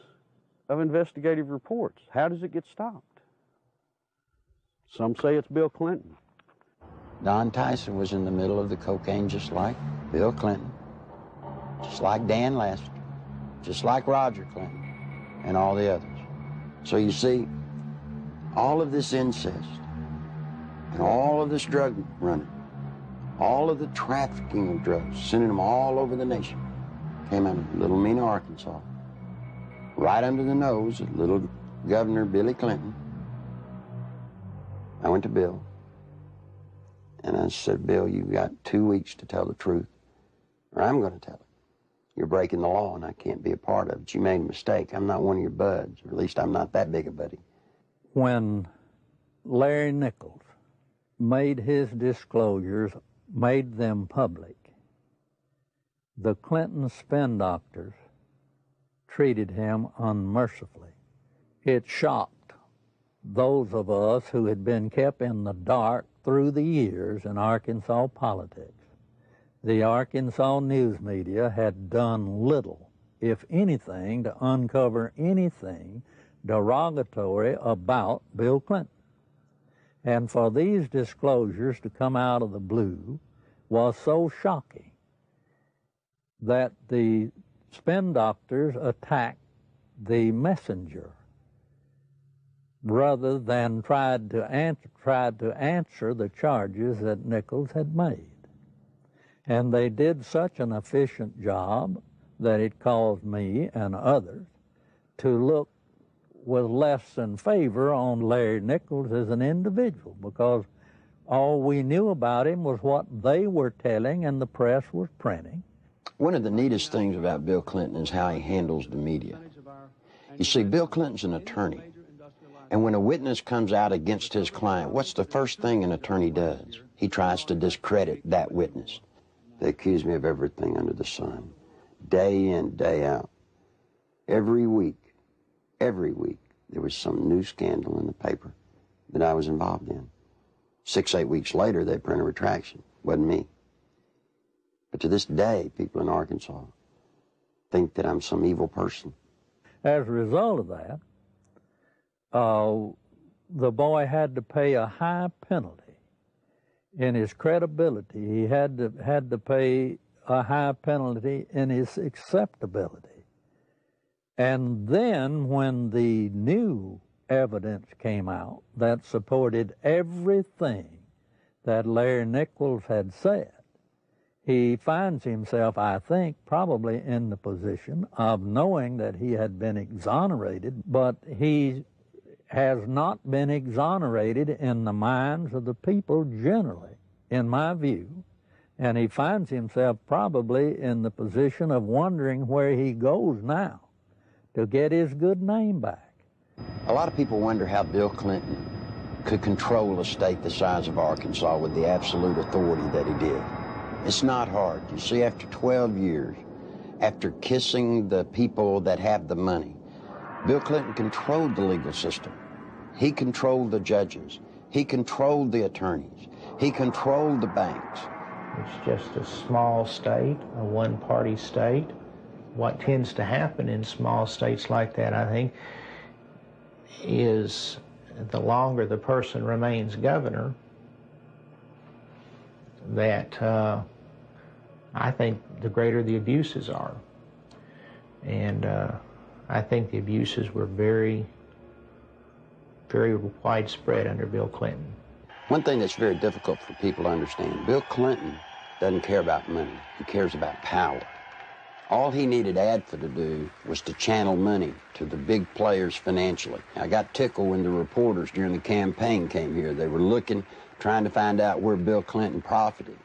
of investigative reports? How does it get stopped? Some say it's Bill Clinton. Don Tyson was in the middle of the cocaine just like Bill Clinton, just like Dan Lester, just like Roger Clinton, and all the others. So you see, all of this incest, and all of this drug running, all of the trafficking of drugs, sending them all over the nation, came out of Little Mena, Arkansas, right under the nose of little Governor Billy Clinton. I went to Bill, and I said, Bill, you've got 2 weeks to tell the truth, or I'm going to tell it. You're breaking the law, and I can't be a part of it. You made a mistake. I'm not one of your buds, or at least I'm not that big a buddy. When Larry Nichols made his disclosures, made them public, the Clinton spin doctors treated him unmercifully. It shocked those of us who had been kept in the dark through the years in Arkansas politics. The Arkansas news media had done little, if anything, to uncover anything derogatory about Bill Clinton. And for these disclosures to come out of the blue was so shocking that the spin doctors attacked the messenger rather than tried to answer the charges that Nichols had made. And they did such an efficient job that it caused me and others to look with less than favor on Larry Nichols as an individual, because all we knew about him was what they were telling and the press was printing. One of the neatest things about Bill Clinton is how he handles the media. You see, Bill Clinton's an attorney, and when a witness comes out against his client, what's the first thing an attorney does? He tries to discredit that witness. They accuse me of everything under the sun, day in, day out. Every week, there was some new scandal in the paper that I was involved in. 6, 8 weeks later, they print a retraction. Wasn't me. But to this day, people in Arkansas think that I'm some evil person. As a result of that, the boy had to pay a high penalty. In his credibility, he had to pay a high penalty in his acceptability. And then when the new evidence came out that supported everything that Larry Nichols had said, he finds himself, I think, probably in the position of knowing that he had been exonerated, but he has not been exonerated in the minds of the people generally, in my view. And he finds himself probably in the position of wondering where he goes now to get his good name back. A lot of people wonder how Bill Clinton could control a state the size of Arkansas with the absolute authority that he did. It's not hard. You see, after 12 years, after kissing the people that have the money, Bill Clinton controlled the legal system. He controlled the judges. He controlled the attorneys. He controlled the banks. It's just a small state, a one-party state. What tends to happen in small states like that, I think, is the longer the person remains governor, that I think the greater the abuses are. And I think the abuses were very, very widespread under Bill Clinton. One thing that's very difficult for people to understand, Bill Clinton doesn't care about money. He cares about power. All he needed ADFA to do was to channel money to the big players financially. I got tickled when the reporters during the campaign came here. They were looking, trying to find out where Bill Clinton profited.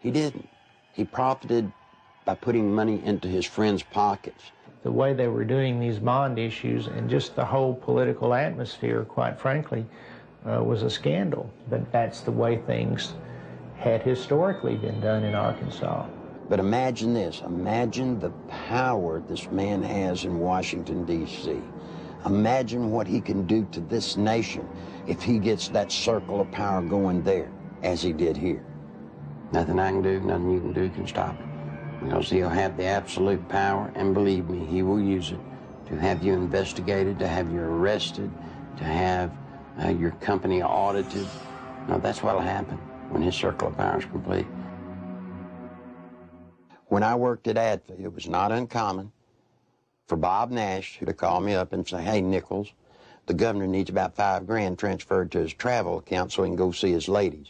He didn't. He profited by putting money into his friends' pockets. The way they were doing these bond issues and just the whole political atmosphere, quite frankly, was a scandal. But that's the way things had historically been done in Arkansas. But imagine this. Imagine the power this man has in Washington, D.C. Imagine what he can do to this nation if he gets that circle of power going there, as he did here. Nothing I can do, nothing you can do can stop it. Because he'll have the absolute power, and believe me, he will use it to have you investigated, to have you arrested, to have your company audited. Now, that's what'll happen when his circle of power is complete. When I worked at ADFA, it was not uncommon for Bob Nash to call me up and say, hey, Nichols, the governor needs about $5 grand transferred to his travel account so he can go see his ladies.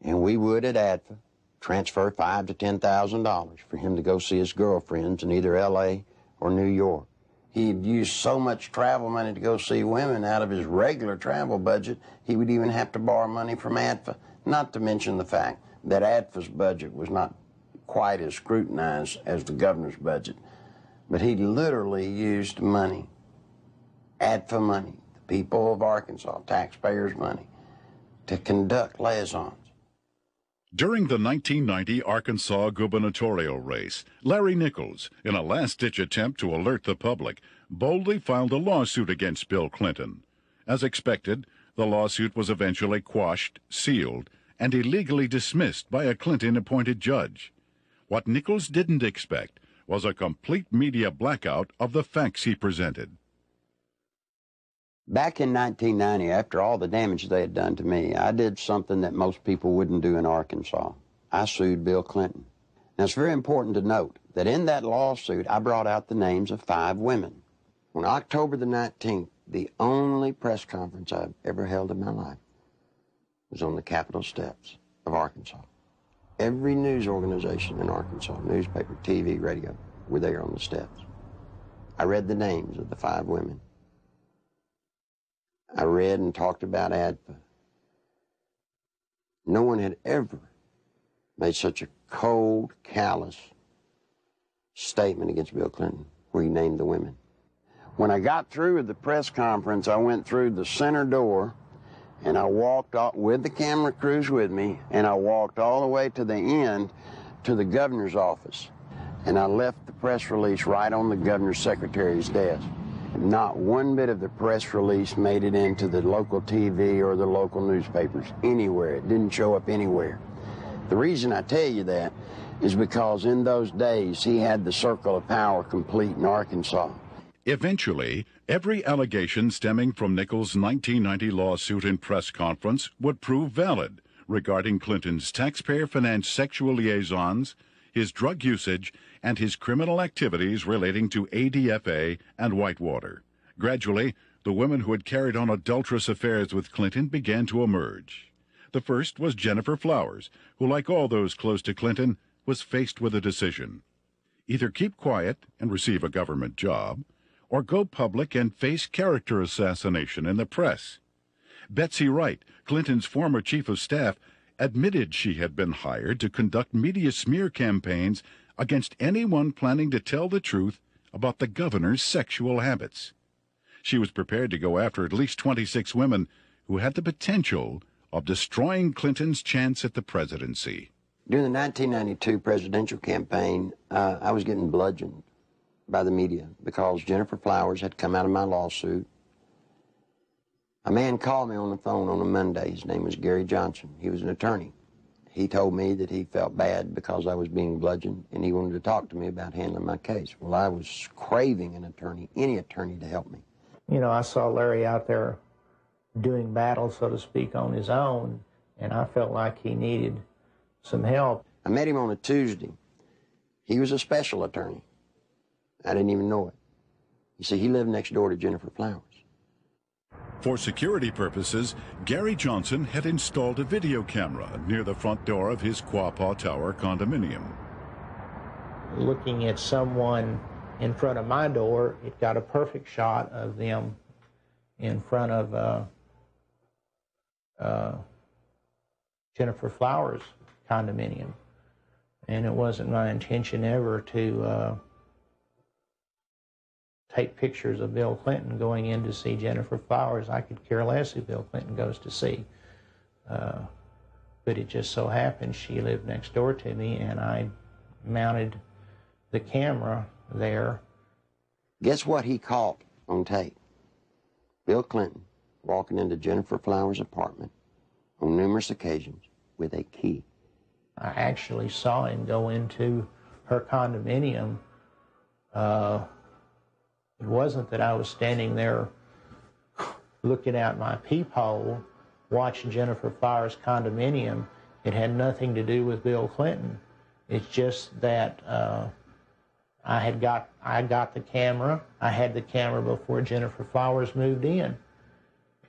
And we would at ADFA transfer $5,000 to $10,000 for him to go see his girlfriends in either L.A. or New York. He'd use so much travel money to go see women out of his regular travel budget, he would even have to borrow money from ADFA, not to mention the fact that ADFA's budget was not quite as scrutinized as the governor's budget. But he literally used money, ADFA money, the people of Arkansas, taxpayers' money, to conduct liaisons. During the 1990 Arkansas gubernatorial race, Larry Nichols, in a last-ditch attempt to alert the public, boldly filed a lawsuit against Bill Clinton. As expected, the lawsuit was eventually quashed, sealed, and illegally dismissed by a Clinton-appointed judge. What Nichols didn't expect was a complete media blackout of the facts he presented. Back in 1990, after all the damage they had done to me, I did something that most people wouldn't do in Arkansas. I sued Bill Clinton. Now, it's very important to note that in that lawsuit, I brought out the names of 5 women. On October the 19th, the only press conference I've ever held in my life was on the Capitol steps of Arkansas. Every news organization in Arkansas, newspaper, TV, radio, were there on the steps. I read the names of the 5 women. I read and talked about ADFA. No one had ever made such a cold, callous statement against Bill Clinton, where he named the women. When I got through with the press conference, I went through the center door, and I walked with the camera crews with me, and I walked all the way to the end to the governor's office. And I left the press release right on the governor's secretary's desk. Not one bit of the press release made it into the local TV or the local newspapers anywhere. It didn't show up anywhere. The reason I tell you that is because in those days he had the circle of power complete in Arkansas. Eventually, every allegation stemming from Nichols' 1990 lawsuit and press conference would prove valid regarding Clinton's taxpayer-financed sexual liaisons, his drug usage, and his criminal activities relating to ADFA and Whitewater. Gradually, the women who had carried on adulterous affairs with Clinton began to emerge. The first was Jennifer Flowers, who, like all those close to Clinton, was faced with a decision. Either keep quiet and receive a government job, or go public and face character assassination in the press. Betsy Wright, Clinton's former chief of staff, admitted she had been hired to conduct media smear campaigns against anyone planning to tell the truth about the governor's sexual habits. She was prepared to go after at least 26 women who had the potential of destroying Clinton's chance at the presidency. During the 1992 presidential campaign, I was getting bludgeoned by the media because Jennifer Flowers had come out of my lawsuit. A man called me on the phone on a Monday. His name was Gary Johnson. He was an attorney. He told me that he felt bad because I was being bludgeoned, and he wanted to talk to me about handling my case. Well, I was craving an attorney, any attorney, to help me. You know, I saw Larry out there doing battle, so to speak, on his own, and I felt like he needed some help. I met him on a Tuesday. He was a special attorney. I didn't even know it. You see, he lived next door to Jennifer Flowers. For security purposes, Gary Johnson had installed a video camera near the front door of his Quapaw Tower condominium. Looking at someone in front of my door, it got a perfect shot of them in front of Jennifer Flowers' condominium. And it wasn't my intention ever to take pictures of Bill Clinton going in to see Jennifer Flowers. I could care less who Bill Clinton goes to see. But it just so happened she lived next door to me, and I mounted the camera there. Guess what he caught on tape? Bill Clinton walking into Jennifer Flowers' apartment on numerous occasions with a key. I actually saw him go into her condominium. It wasn't that I was standing there looking out my peephole watching Jennifer Flowers' condominium. It had nothing to do with Bill Clinton. It's just that I got the camera. I had the camera before Jennifer Flowers moved in.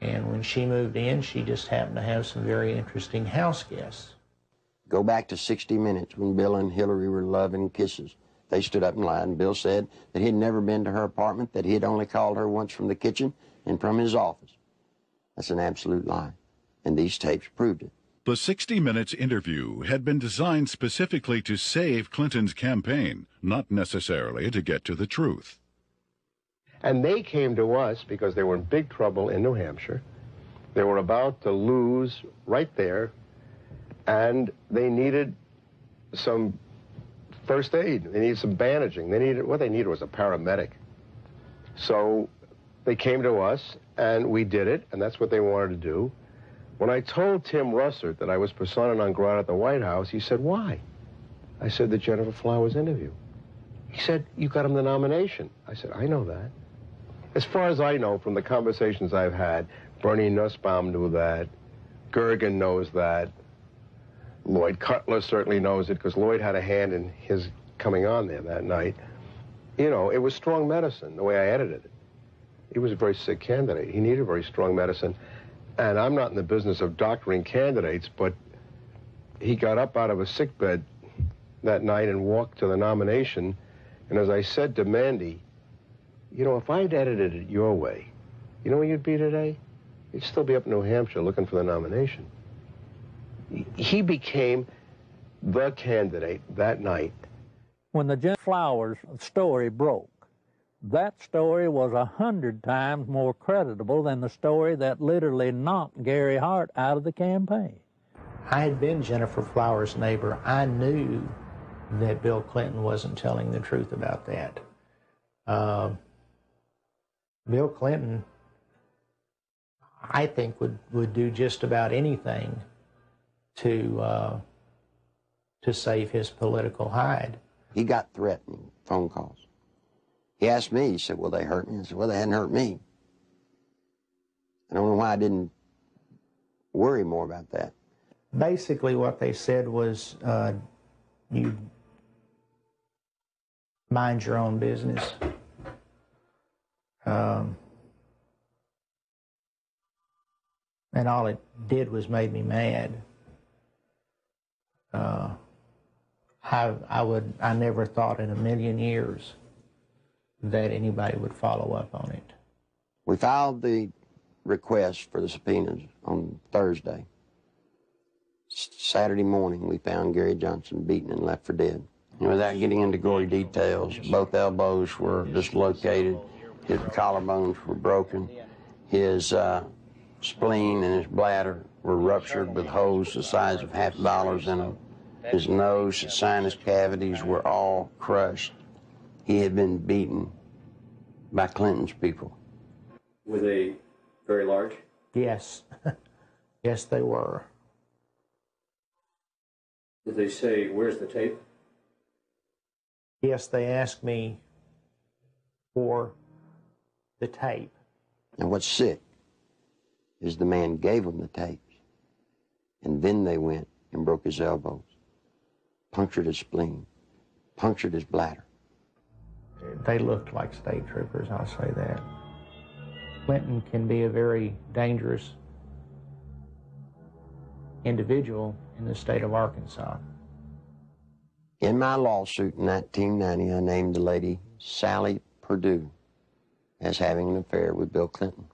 And when she moved in, she just happened to have some very interesting house guests. Go back to 60 Minutes when Bill and Hillary were loving kisses. They stood up and lied, and Bill said that he'd never been to her apartment, that he had only called her once from the kitchen and from his office. That's an absolute lie, and these tapes proved it. The 60 Minutes interview had been designed specifically to save Clinton's campaign, not necessarily to get to the truth. And they came to us because they were in big trouble in New Hampshire. They were about to lose right there, and they needed some first aid. They needed some bandaging. What they needed was a paramedic. So they came to us, and we did it, and that's what they wanted to do. When I told Tim Russert that I was persona non grata at the White House, he said, "Why?" I said, "The Jennifer Flowers interview." He said, "You got him the nomination." I said, "I know that." As far as I know from the conversations I've had, Bernie Nussbaum knew that, Gergen knows that, Lloyd Cutler certainly knows it because Lloyd had a hand in his coming on there that night. You know, it was strong medicine, the way I edited it. He was a very sick candidate. He needed very strong medicine. And I'm not in the business of doctoring candidates, but he got up out of a sickbed that night and walked to the nomination. And as I said to Mandy, you know, if I'd edited it your way, you know where you'd be today? You'd still be up in New Hampshire looking for the nomination. He became the candidate that night. When the Jennifer Flowers story broke, that story was 100 times more creditable than the story that literally knocked Gary Hart out of the campaign. I had been Jennifer Flowers' neighbor. I knew that Bill Clinton wasn't telling the truth about that. Bill Clinton, I think, would do just about anything to save his political hide. He got threatening phone calls. He asked me, he said, "Will they hurt me?" I said, "Well, they hadn't hurt me." I don't know why I didn't worry more about that. Basically what they said was, you mind your own business. And all it did was made me mad. I never thought in a million years that anybody would follow up on it. We filed the request for the subpoenas on Thursday. Saturday morning, we found Gary Johnson beaten and left for dead. And without getting into gory details, both elbows were dislocated, his collarbones were broken, his spleen and his bladder were ruptured with holes the size of $50 in them. His nose, his sinus cavities were all crushed. He had been beaten by Clinton's people. Were they very large? Yes. Yes, they were. Did they say, "Where's the tape"? Yes, they asked me for the tape. And what's sick is the man gave them the tapes, and then they went and broke his elbows, punctured his spleen, punctured his bladder. They looked like state troopers, I'll say that. Clinton can be a very dangerous individual in the state of Arkansas. In my lawsuit in 1990, I named the lady Sally Perdue as having an affair with Bill Clinton.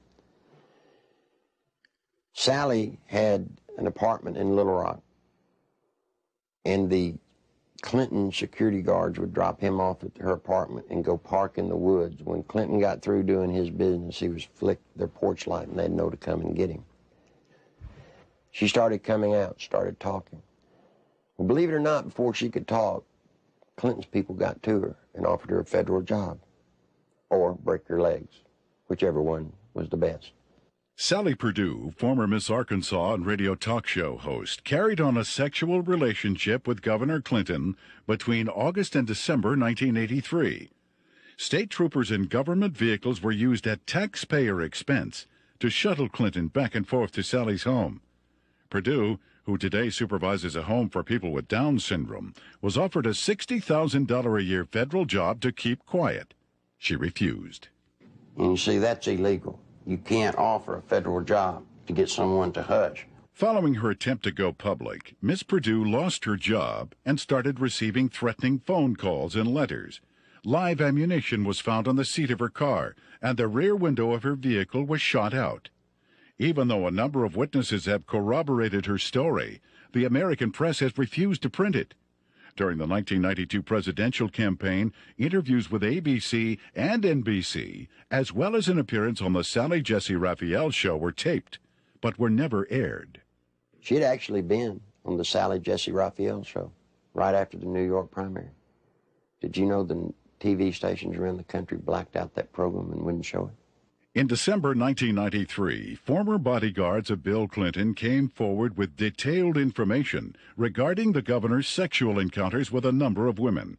Sally had an apartment in Little Rock, and the Clinton security guards would drop him off at her apartment and go park in the woods. When Clinton got through doing his business, he was flick their porch light and they'd know to come and get him. She started coming out, started talking. Well, believe it or not, before she could talk, Clinton's people got to her and offered her a federal job or break her legs, whichever one was the best. Sally Perdue, former Miss Arkansas and radio talk show host, carried on a sexual relationship with Governor Clinton between August and December 1983. State troopers in government vehicles were used at taxpayer expense to shuttle Clinton back and forth to Sally's home. Perdue, who today supervises a home for people with Down syndrome, was offered a $60,000 a year federal job to keep quiet. She refused. And you see, that's illegal. You can't offer a federal job to get someone to hush. Following her attempt to go public, Miss Perdue lost her job and started receiving threatening phone calls and letters. Live ammunition was found on the seat of her car, and the rear window of her vehicle was shot out. Even though a number of witnesses have corroborated her story, the American press has refused to print it. During the 1992 presidential campaign, interviews with ABC and NBC, as well as an appearance on the Sally Jesse Raphael show, were taped, but were never aired. She'd actually been on the Sally Jesse Raphael show right after the New York primary. Did you know the TV stations around the country blacked out that program and wouldn't show it? In December 1993, former bodyguards of Bill Clinton came forward with detailed information regarding the governor's sexual encounters with a number of women.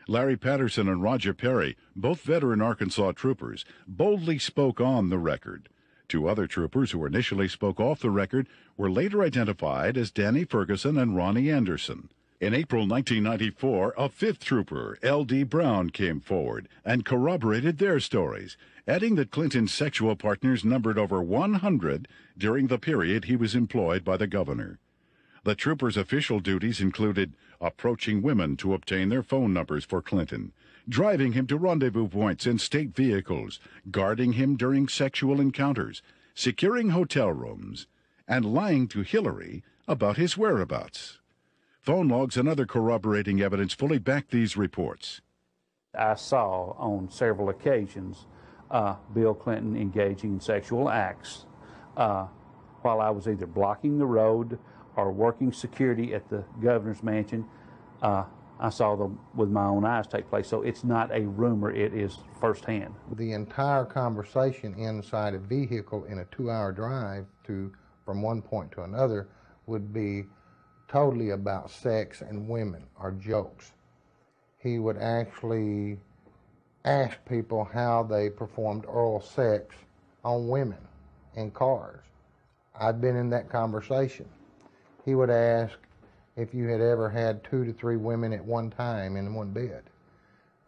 Larry Patterson and Roger Perry, both veteran Arkansas troopers, boldly spoke on the record. Two other troopers who initially spoke off the record were later identified as Danny Ferguson and Ronnie Anderson. In April 1994, a fifth trooper, L.D. Brown, came forward and corroborated their stories, adding that Clinton's sexual partners numbered over 100 during the period he was employed by the governor. The trooper's official duties included approaching women to obtain their phone numbers for Clinton, driving him to rendezvous points in state vehicles, guarding him during sexual encounters, securing hotel rooms, and lying to Hillary about his whereabouts. Phone logs and other corroborating evidence fully back these reports. I saw on several occasions Bill Clinton engaging in sexual acts while I was either blocking the road or working security at the governor's mansion. I saw them with my own eyes take place. So it's not a rumor, it is firsthand. The entire conversation inside a vehicle in a 2-hour drive from one point to another would be totally about sex and women or jokes. He would actually ask people how they performed oral sex on women in cars. I'd been in that conversation. He would ask if you had ever had 2 to 3 women at one time in one bed.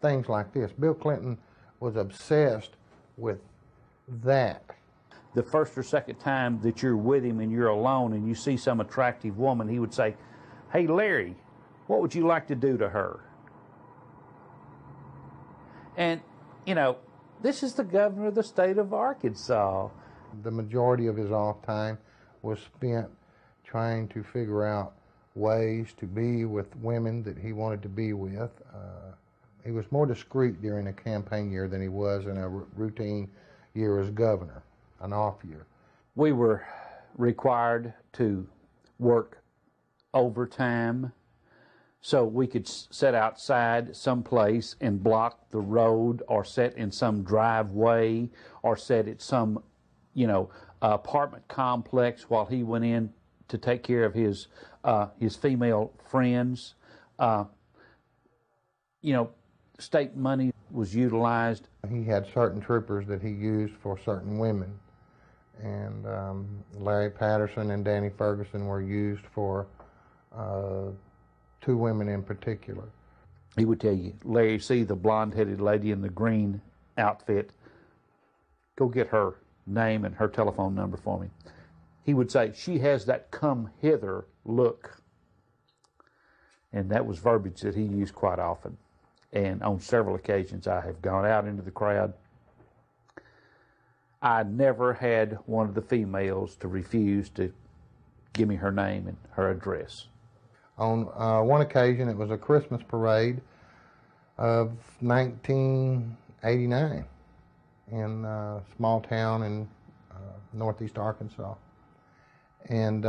Things like this. Bill Clinton was obsessed with that. The first or second time that you're with him and you're alone and you see some attractive woman, he would say, "Hey, Larry, what would you like to do to her?" And, you know, this is the governor of the state of Arkansas. The majority of his off time was spent trying to figure out ways to be with women that he wanted to be with. He was more discreet during a campaign year than he was in a routine year as governor, an off year. We were required to work overtime so we could sit outside someplace and block the road, or sit in some driveway, or sit at some, apartment complex while he went in to take care of his female friends. State money was utilized. He had certain troopers that he used for certain women, and Larry Patterson and Danny Ferguson were used for 2 women in particular. He would tell you, "Larry, see the blonde-headed lady in the green outfit? Go get her. name and her telephone number for me. He would say, "She has that come hither look." And that was verbiage that he used quite often. And on several occasions I have gone out into the crowd. I never had one of the females to refuse to give me her name and her address. On one occasion, it was a Christmas parade of 1989 in a small town in northeast Arkansas. And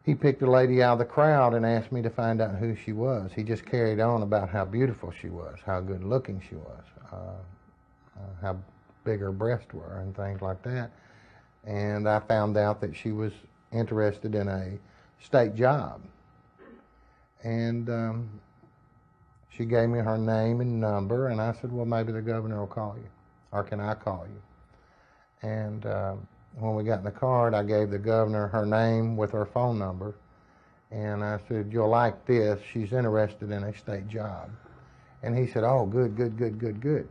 he picked a lady out of the crowd and asked me to find out who she was. He just carried on about how beautiful she was, how good looking she was, how big her breasts were and things like that. And I found out that she was interested in a state job. And she gave me her name and number, and I said, well, maybe the governor will call you, or can I call you? And when we got in the car, I gave the governor her name with her phone number, and I said, you'll like this, she's interested in a state job. And he said, oh, good, good, good, good, good.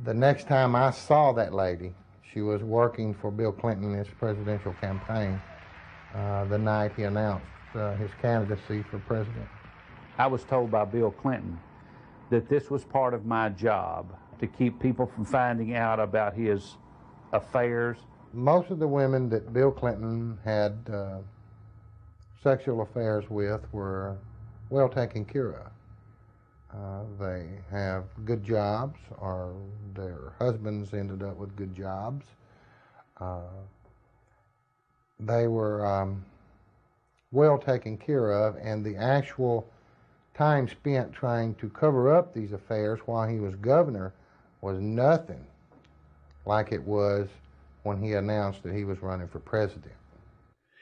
The next time I saw that lady, she was working for Bill Clinton in his presidential campaign the night he announced his candidacy for president. I was told by Bill Clinton that this was part of my job, to keep people from finding out about his affairs. Most of the women that Bill Clinton had sexual affairs with were well taken care of. They have good jobs, or their husbands ended up with good jobs. They were well taken care of, and the actual time spent trying to cover up these affairs while he was governor was nothing like it was when he announced that he was running for president.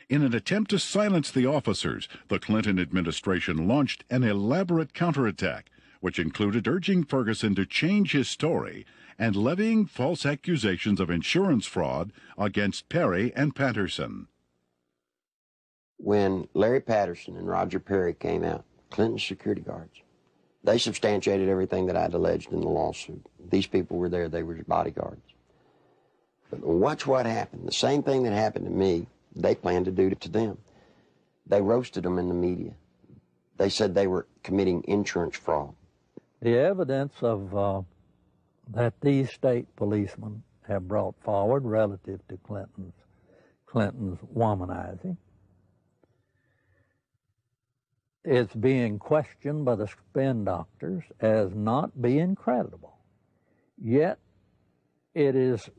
In an attempt to silence the officers, the Clinton administration launched an elaborate counterattack, which included urging Ferguson to change his story and levying false accusations of insurance fraud against Perry and Patterson. When Larry Patterson and Roger Perry came out, Clinton's security guards, they substantiated everything that I'd alleged in the lawsuit. These people were there, they were his bodyguards. But watch what happened. The same thing that happened to me, they planned to do to them. They roasted them in the media. They said they were committing insurance fraud. The evidence of that these state policemen have brought forward relative to Clinton's womanizing is being questioned by the spin doctors as not being credible. Yet it is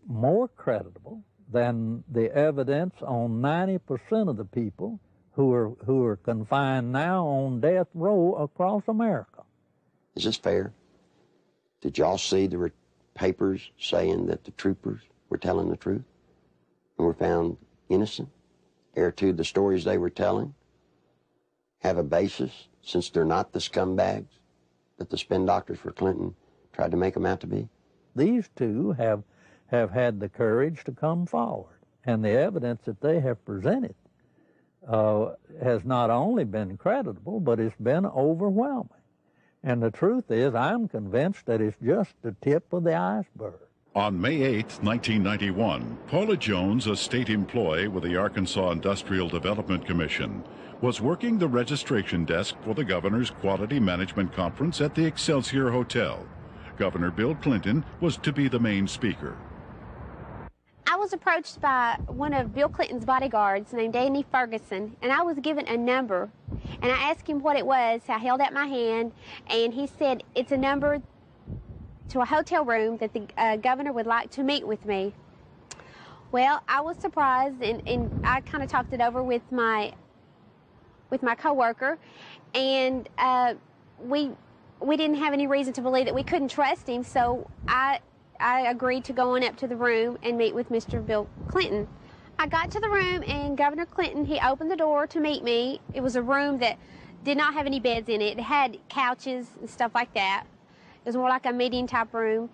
more credible than the evidence on 90% of the people who are confined now on death row across America. Is this fair? Did y'all see the papers saying that the troopers were telling the truth and were found innocent? Heir to the stories they were telling have a basis, since they're not the scumbags that the spin doctors for Clinton tried to make them out to be? These two have had the courage to come forward, and the evidence that they have presented has not only been credible, but it's been overwhelming. And the truth is, I'm convinced that it's just the tip of the iceberg. On May 8, 1991, Paula Jones, a state employee with the Arkansas Industrial Development Commission, was working the registration desk for the governor's Quality Management Conference at the Excelsior Hotel. Governor Bill Clinton was to be the main speaker. I was approached by one of Bill Clinton's bodyguards named Danny Ferguson, and I was given a number. And I asked him what it was. I held out my hand, and he said, it's a number to a hotel room that the governor would like to meet with me. Well, I was surprised, and I kind of talked it over with my coworker, and we didn't have any reason to believe that we couldn't trust him, so I agreed to go on up to the room and meet with Mr. Bill Clinton. I got to the room, and Governor Clinton, he opened the door to meet me. It was a room that did not have any beds in it. It had couches and stuff like that. It was more like a meeting type room.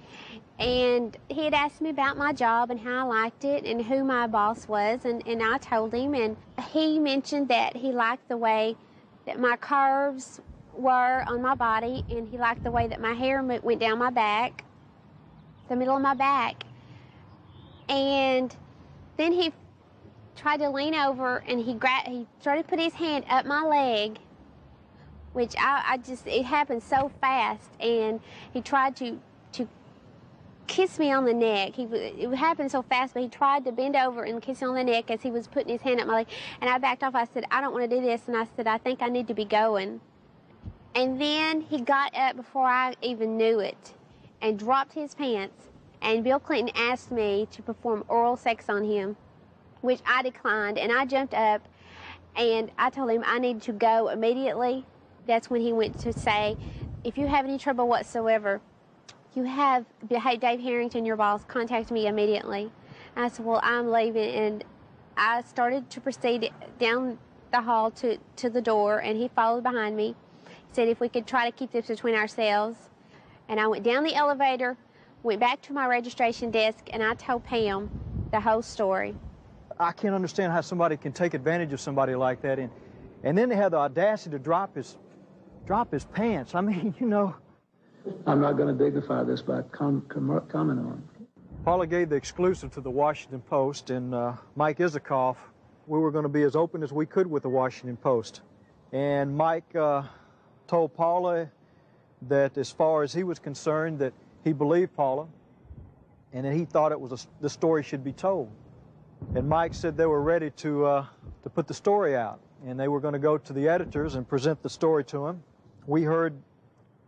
And he had asked me about my job and how I liked it and who my boss was, and I told him. And he mentioned that he liked the way that my curves were on my body, and he liked the way that my hair went down my back, the middle of my back. And then he tried to lean over, and he started to put his hand up my leg, which it happened so fast, and he tried to kiss me on the neck. It happened so fast, but he tried to bend over and kiss me on the neck as he was putting his hand up my leg. And I backed off. I said, I don't want to do this. And I said, I think I need to be going. And then he got up before I even knew it and dropped his pants. And Bill Clinton asked me to perform oral sex on him, which I declined. And I jumped up and I told him I needed to go immediately. That's when he went to say, if you have any trouble whatsoever, you have Dave Harrington, your boss, contact me immediately. And I said, well, I'm leaving. And I started to proceed down the hall to the door, and he followed behind me. He said if we could try to keep this between ourselves. And I went down the elevator, went back to my registration desk, and I told Pam the whole story. I can't understand how somebody can take advantage of somebody like that. And then they have the audacity to drop his pants. I mean, you know. I'm not going to dignify this by comment on it. Paula gave the exclusive to the Washington Post, and Mike Isikoff, we were going to be as open as we could with the Washington Post. And Mike told Paula that as far as he was concerned, that he believed Paula, and that he thought the story should be told. And Mike said they were ready to put the story out, and they were going to go to the editors and present the story to him. We heard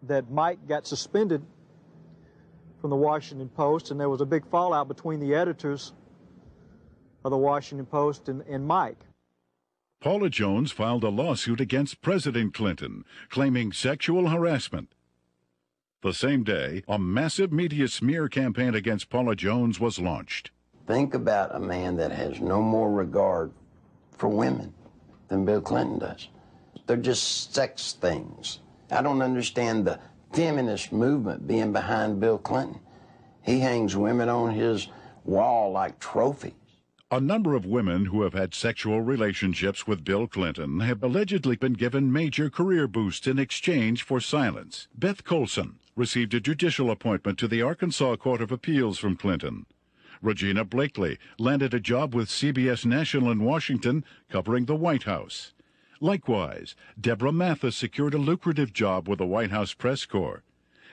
that Mike got suspended from the Washington Post, and there was a big fallout between the editors of the Washington Post and Mike. Paula Jones filed a lawsuit against President Clinton, claiming sexual harassment. The same day, a massive media smear campaign against Paula Jones was launched. Think about a man that has no more regard for women than Bill Clinton does. They're just sex things. I don't understand the feminist movement being behind Bill Clinton. He hangs women on his wall like trophies. A number of women who have had sexual relationships with Bill Clinton have allegedly been given major career boosts in exchange for silence. Beth Colson received a judicial appointment to the Arkansas Court of Appeals from Clinton. Regina Blakely landed a job with CBS National in Washington covering the White House. Likewise, Deborah Mathis secured a lucrative job with the White House Press Corps.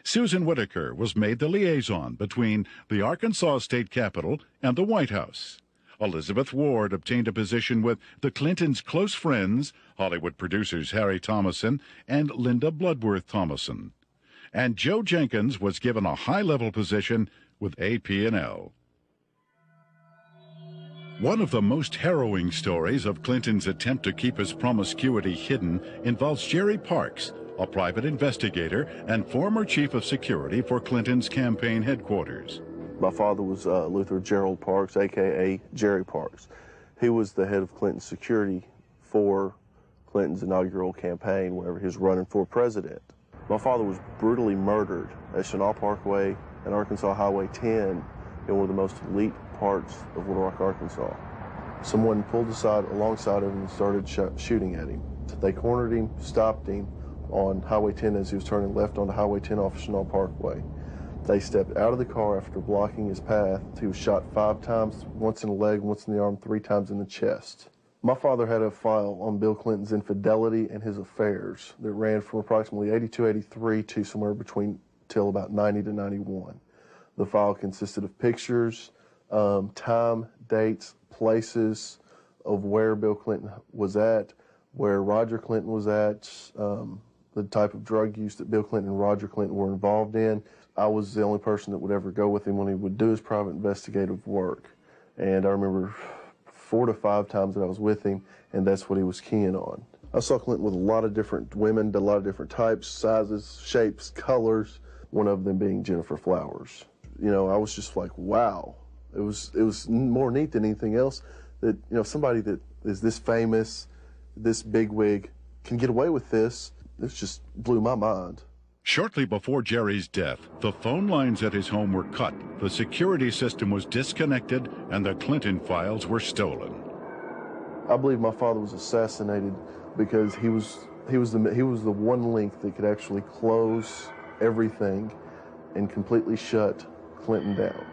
Susan Whitaker was made the liaison between the Arkansas State Capitol and the White House. Elizabeth Ward obtained a position with the Clintons' close friends, Hollywood producers Harry Thomason and Linda Bloodworth Thomason. And Joe Jenkins was given a high-level position with AP&L. One of the most harrowing stories of Clinton's attempt to keep his promiscuity hidden involves Jerry Parks, a private investigator and former chief of security for Clinton's campaign headquarters. My father was Luther Gerald Parks, a.k.a. Jerry Parks. He was the head of Clinton's security for Clinton's inaugural campaign whenever he was running for president. My father was brutally murdered at Chenal Parkway and Arkansas Highway 10 in one of the most elite parts of Little Rock, Arkansas. Someone pulled aside alongside of him and started shooting at him. They cornered him, stopped him on Highway 10 as he was turning left onto Highway 10 off Chenal Parkway. They stepped out of the car after blocking his path. He was shot 5 times, once in the leg, once in the arm, 3 times in the chest. My father had a file on Bill Clinton's infidelity and his affairs that ran from approximately 82, 83 to somewhere between till about 90 to 91. The file consisted of pictures, time, dates, places of where Bill Clinton was at, where Roger Clinton was at, the type of drug use that Bill Clinton and Roger Clinton were involved in. I was the only person that would ever go with him when he would do his private investigative work. And I remember 4 to 5 times that I was with him, and that's what he was keying on. I saw Clinton with a lot of different women, a lot of different types, sizes, shapes, colors, one of them being Jennifer Flowers. You know, I was just like, wow. It was more neat than anything else that, you know, somebody that is this famous, this bigwig can get away with this. This just blew my mind. Shortly before Jerry's death, the phone lines at his home were cut, the security system was disconnected, and the Clinton files were stolen. I believe my father was assassinated because he was the one link that could actually close everything and completely shut Clinton down.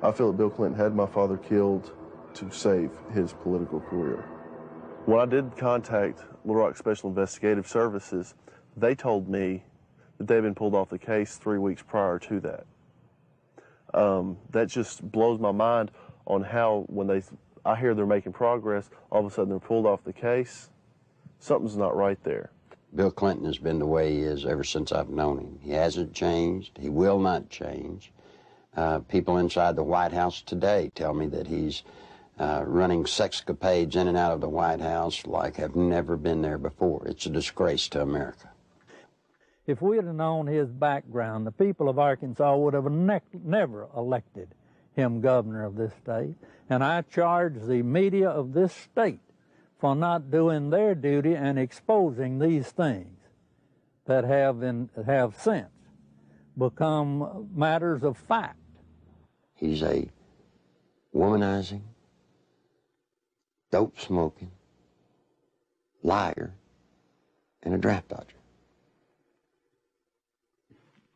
I feel that Bill Clinton had my father killed to save his political career. When I did contact Little Rock Special Investigative Services, they told me that they had been pulled off the case 3 weeks prior to that. That just blows my mind on how when I hear they're making progress, all of a sudden they're pulled off the case. Something's not right there. Bill Clinton has been the way he is ever since I've known him. He hasn't changed. He will not change. People inside the White House today tell me that he's running sexcapades in and out of the White House like have never been there before. It's a disgrace to America. If we had known his background, the people of Arkansas would have never elected him governor of this state. And I charge the media of this state for not doing their duty and exposing these things that have since become matters of fact. He's a womanizing, dope-smoking, liar, and a draft dodger.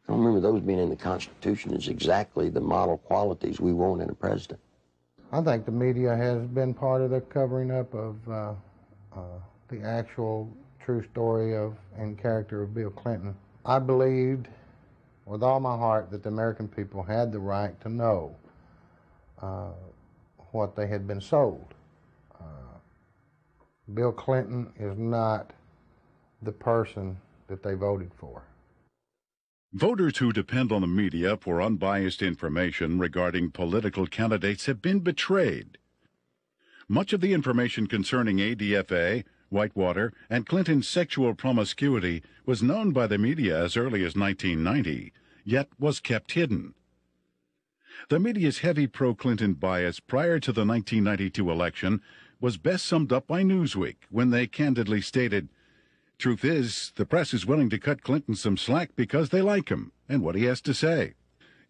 I don't remember those being in the Constitution as exactly the model qualities we want in a president. I think the media has been part of the covering up of the actual true story of and character of Bill Clinton. I believed with all my heart that the American people had the right to know what they had been sold. Bill Clinton is not the person that they voted for. Voters who depend on the media for unbiased information regarding political candidates have been betrayed. Much of the information concerning ADFA, Whitewater, and Clinton's sexual promiscuity was known by the media as early as 1990, yet was kept hidden. The media's heavy pro-Clinton bias prior to the 1992 election was best summed up by Newsweek when they candidly stated, "Truth is, the press is willing to cut Clinton some slack because they like him and what he has to say."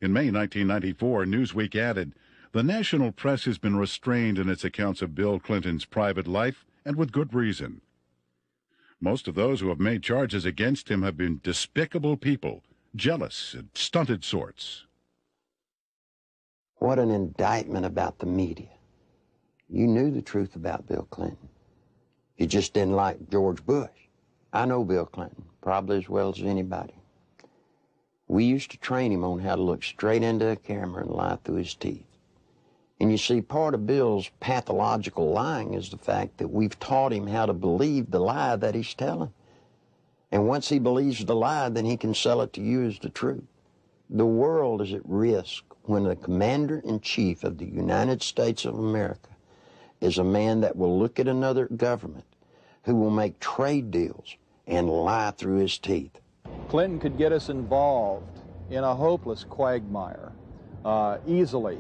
In May 1994, Newsweek added, "The national press has been restrained in its accounts of Bill Clinton's private life, and with good reason. Most of those who have made charges against him have been despicable people, jealous and stunted sorts." What an indictment about the media. You knew the truth about Bill Clinton. You just didn't like George Bush. I know Bill Clinton, probably as well as anybody. We used to train him on how to look straight into a camera and lie through his teeth. And you see, part of Bill's pathological lying is the fact that we've taught him how to believe the lie that he's telling. And once he believes the lie, then he can sell it to you as the truth. The world is at risk when the commander-in-chief of the United States of America is a man that will look at another government, who will make trade deals and lie through his teeth. Clinton could get us involved in a hopeless quagmire easily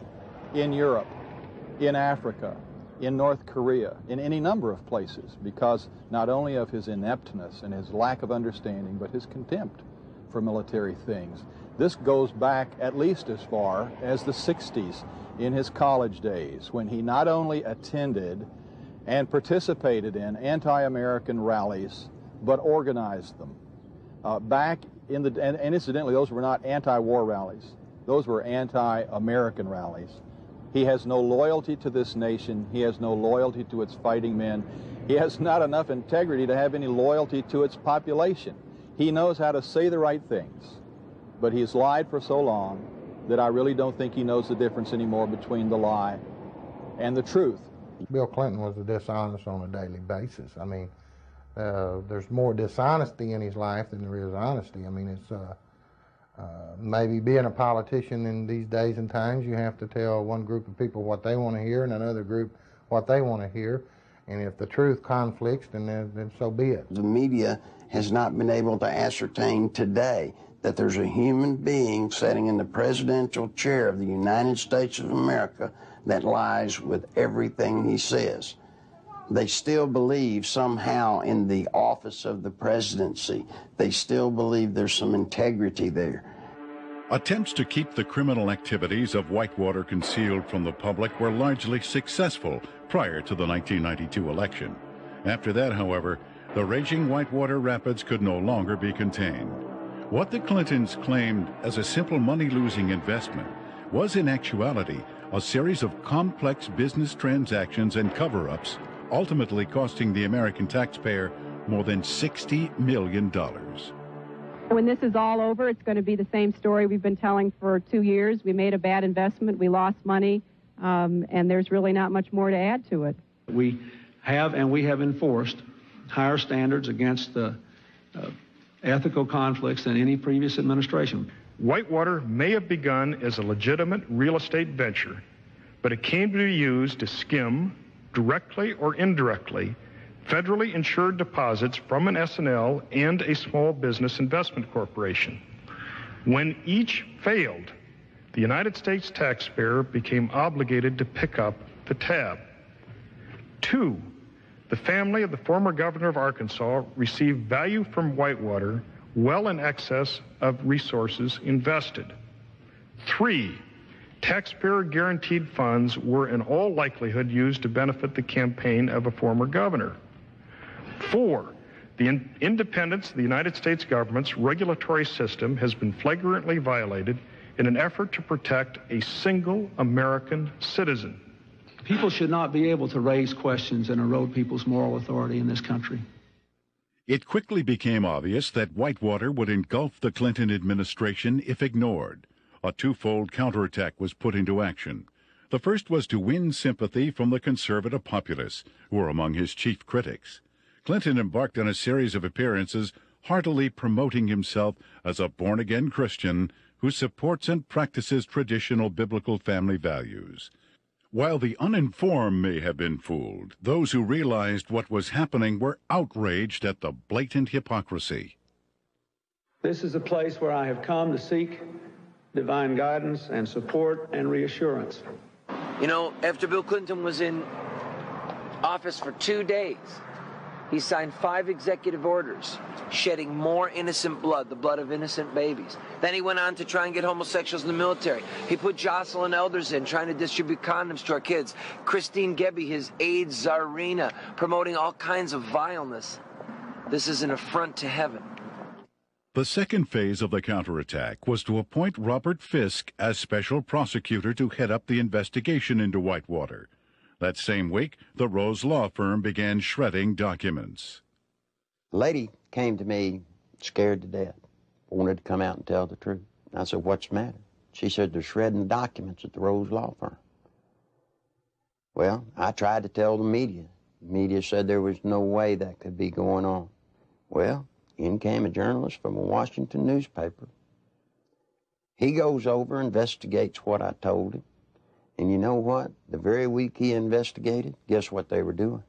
in Europe, in Africa, in North Korea, in any number of places, because not only of his ineptness and his lack of understanding, but his contempt for military things. This goes back at least as far as the 60s in his college days, when he not only attended and participated in anti-American rallies, but organized them. Back in the, and incidentally, those were not anti-war rallies. Those were anti-American rallies. He has no loyalty to this nation. He has no loyalty to its fighting men. He has not enough integrity to have any loyalty to its population. He knows how to say the right things, but he's lied for so long that I really don't think he knows the difference anymore between the lie and the truth. Bill Clinton was a dishonest on a daily basis. I mean, there's more dishonesty in his life than there is honesty. I mean, it's maybe being a politician in these days and times, you have to tell one group of people what they want to hear and another group what they want to hear. And if the truth conflicts, then so be it. The media has not been able to ascertain today that there's a human being sitting in the presidential chair of the United States of America that lies with everything he says. They still believe somehow in the office of the presidency. They still believe there's some integrity there. Attempts to keep the criminal activities of Whitewater concealed from the public were largely successful prior to the 1992 election. After that, however, the raging Whitewater rapids could no longer be contained. What the Clintons claimed as a simple money-losing investment was in actuality a series of complex business transactions and cover-ups, ultimately costing the American taxpayer more than $60 million. When this is all over, it's going to be the same story we've been telling for 2 years. We made a bad investment, we lost money, and there's really not much more to add to it. We have enforced higher standards against ethical conflicts than any previous administration. Whitewater may have begun as a legitimate real estate venture, but it came to be used to skim, directly or indirectly, federally insured deposits from an S&L and a small business investment corporation. When each failed, the United States taxpayer became obligated to pick up the tab. 2, the family of the former governor of Arkansas received value from Whitewater well in excess of resources invested. 3, taxpayer guaranteed funds were in all likelihood used to benefit the campaign of a former governor. 4, the independence of the United States government's regulatory system has been flagrantly violated in an effort to protect a single American citizen. People should not be able to raise questions and erode people's moral authority in this country. It quickly became obvious that Whitewater would engulf the Clinton administration if ignored. A twofold counterattack was put into action. The first was to win sympathy from the conservative populace, who were among his chief critics. Clinton embarked on a series of appearances, heartily promoting himself as a born-again Christian who supports and practices traditional biblical family values. While the uninformed may have been fooled, those who realized what was happening were outraged at the blatant hypocrisy. This is a place where I have come to seek divine guidance and support and reassurance. You know, after Bill Clinton was in office for 2 days, he signed 5 executive orders, shedding more innocent blood, the blood of innocent babies. Then he went on to try and get homosexuals in the military. He put Jocelyn Elders in, trying to distribute condoms to our kids. Christine Gebbe, his AIDS czarina, promoting all kinds of vileness. This is an affront to heaven. The second phase of the counterattack was to appoint Robert Fisk as special prosecutor to head up the investigation into Whitewater. That same week, the Rose Law Firm began shredding documents. The lady came to me scared to death, wanted to come out and tell the truth. I said, "What's the matter?" She said, "They're shredding the documents at the Rose Law Firm." Well, I tried to tell the media. The media said there was no way that could be going on. Well, in came a journalist from a Washington newspaper. He goes over, investigates what I told him. And you know what? The very week he investigated, guess what they were doing?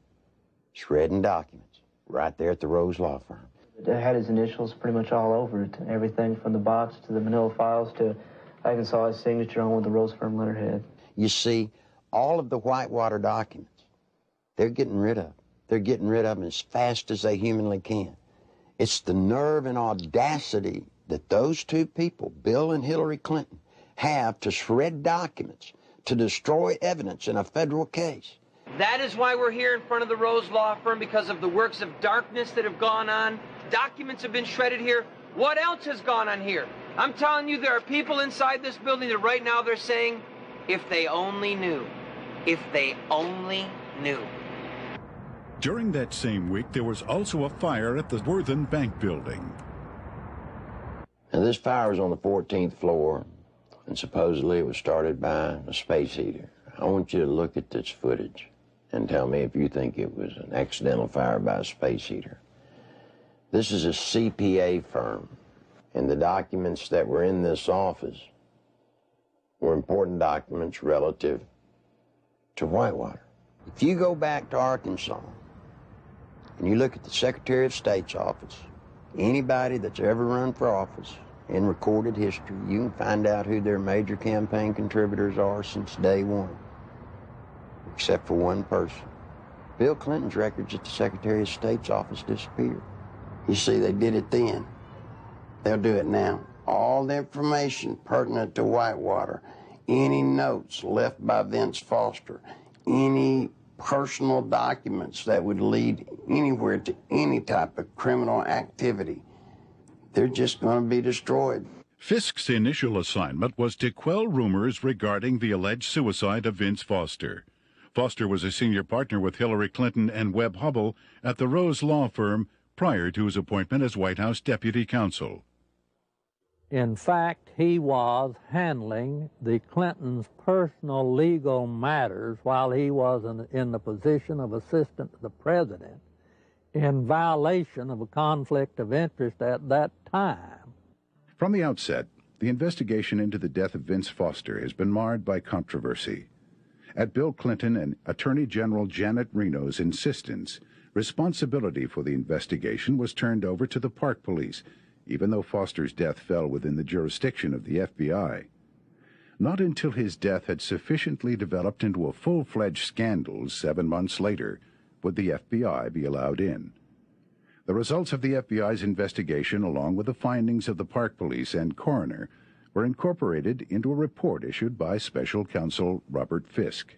Shredding documents right there at the Rose Law Firm. It had his initials pretty much all over it. Everything from the box to the manila files to I even saw his signature on with the Rose Firm letterhead. You see, all of the Whitewater documents, they're getting rid of. They're getting rid of them as fast as they humanly can. It's the nerve and audacity that those two people, Bill and Hillary Clinton, have to shred documents, to destroy evidence in a federal case. That is why we're here in front of the Rose Law Firm, because of the works of darkness that have gone on. Documents have been shredded here. What else has gone on here? I'm telling you, there are people inside this building that right now they're saying, if they only knew, if they only knew. During that same week, there was also a fire at the Worthen Bank building. Now, this fire was on the 14th floor, and supposedly it was started by a space heater. I want you to look at this footage and tell me if you think it was an accidental fire by a space heater. This is a CPA firm, and the documents that were in this office were important documents relative to Whitewater. If you go back to Arkansas and you look at the Secretary of State's office, anybody that's ever run for office in recorded history, you can find out who their major campaign contributors are since day one, except for one person. Bill Clinton's records at the Secretary of State's office disappeared. You see, they did it then. They'll do it now. All the information pertinent to Whitewater, any notes left by Vince Foster, any personal documents that would lead anywhere to any type of criminal activity, they're just going to be destroyed. Fisk's initial assignment was to quell rumors regarding the alleged suicide of Vince Foster. Foster was a senior partner with Hillary Clinton and Webb Hubbell at the Rose Law Firm prior to his appointment as White House Deputy Counsel. In fact, he was handling the Clintons' personal legal matters while he was in the position of assistant to the president, in violation of a conflict of interest at that time. From the outset, the investigation into the death of Vince Foster has been marred by controversy. At Bill Clinton and Attorney General Janet Reno's insistence, responsibility for the investigation was turned over to the Park Police, even though Foster's death fell within the jurisdiction of the FBI. Not until his death had sufficiently developed into a full-fledged scandal 7 months later would the FBI be allowed in. The results of the FBI's investigation, along with the findings of the Park Police and coroner, were incorporated into a report issued by Special Counsel Robert Fisk.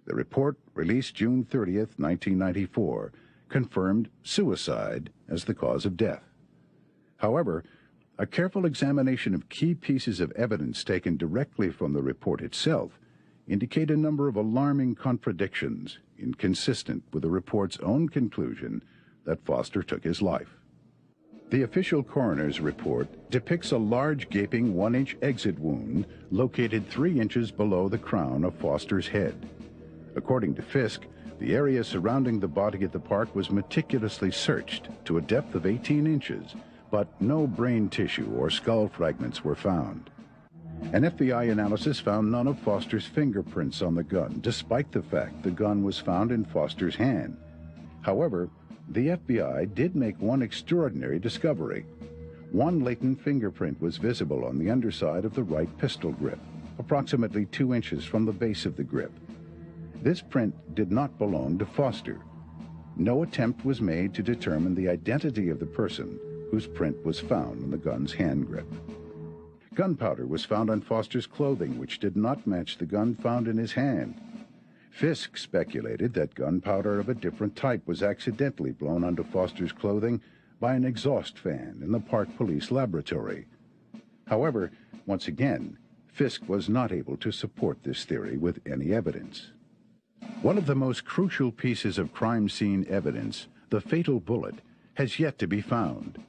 The report, released June 30th, 1994, confirmed suicide as the cause of death. However, a careful examination of key pieces of evidence taken directly from the report itself indicate a number of alarming contradictions inconsistent with the report's own conclusion that Foster took his life. The official coroner's report depicts a large gaping 1-inch exit wound located 3 inches below the crown of Foster's head. According to Fisk, the area surrounding the body at the park was meticulously searched to a depth of 18 inches, but no brain tissue or skull fragments were found. An FBI analysis found none of Foster's fingerprints on the gun, despite the fact the gun was found in Foster's hand. However, the FBI did make one extraordinary discovery. One latent fingerprint was visible on the underside of the right pistol grip, approximately 2 inches from the base of the grip. This print did not belong to Foster. No attempt was made to determine the identity of the person whose print was found on the gun's hand grip. Gunpowder was found on Foster's clothing, which did not match the gun found in his hand. Fisk speculated that gunpowder of a different type was accidentally blown onto Foster's clothing by an exhaust fan in the Park Police laboratory. However, once again, Fisk was not able to support this theory with any evidence. One of the most crucial pieces of crime scene evidence, the fatal bullet, has yet to be found.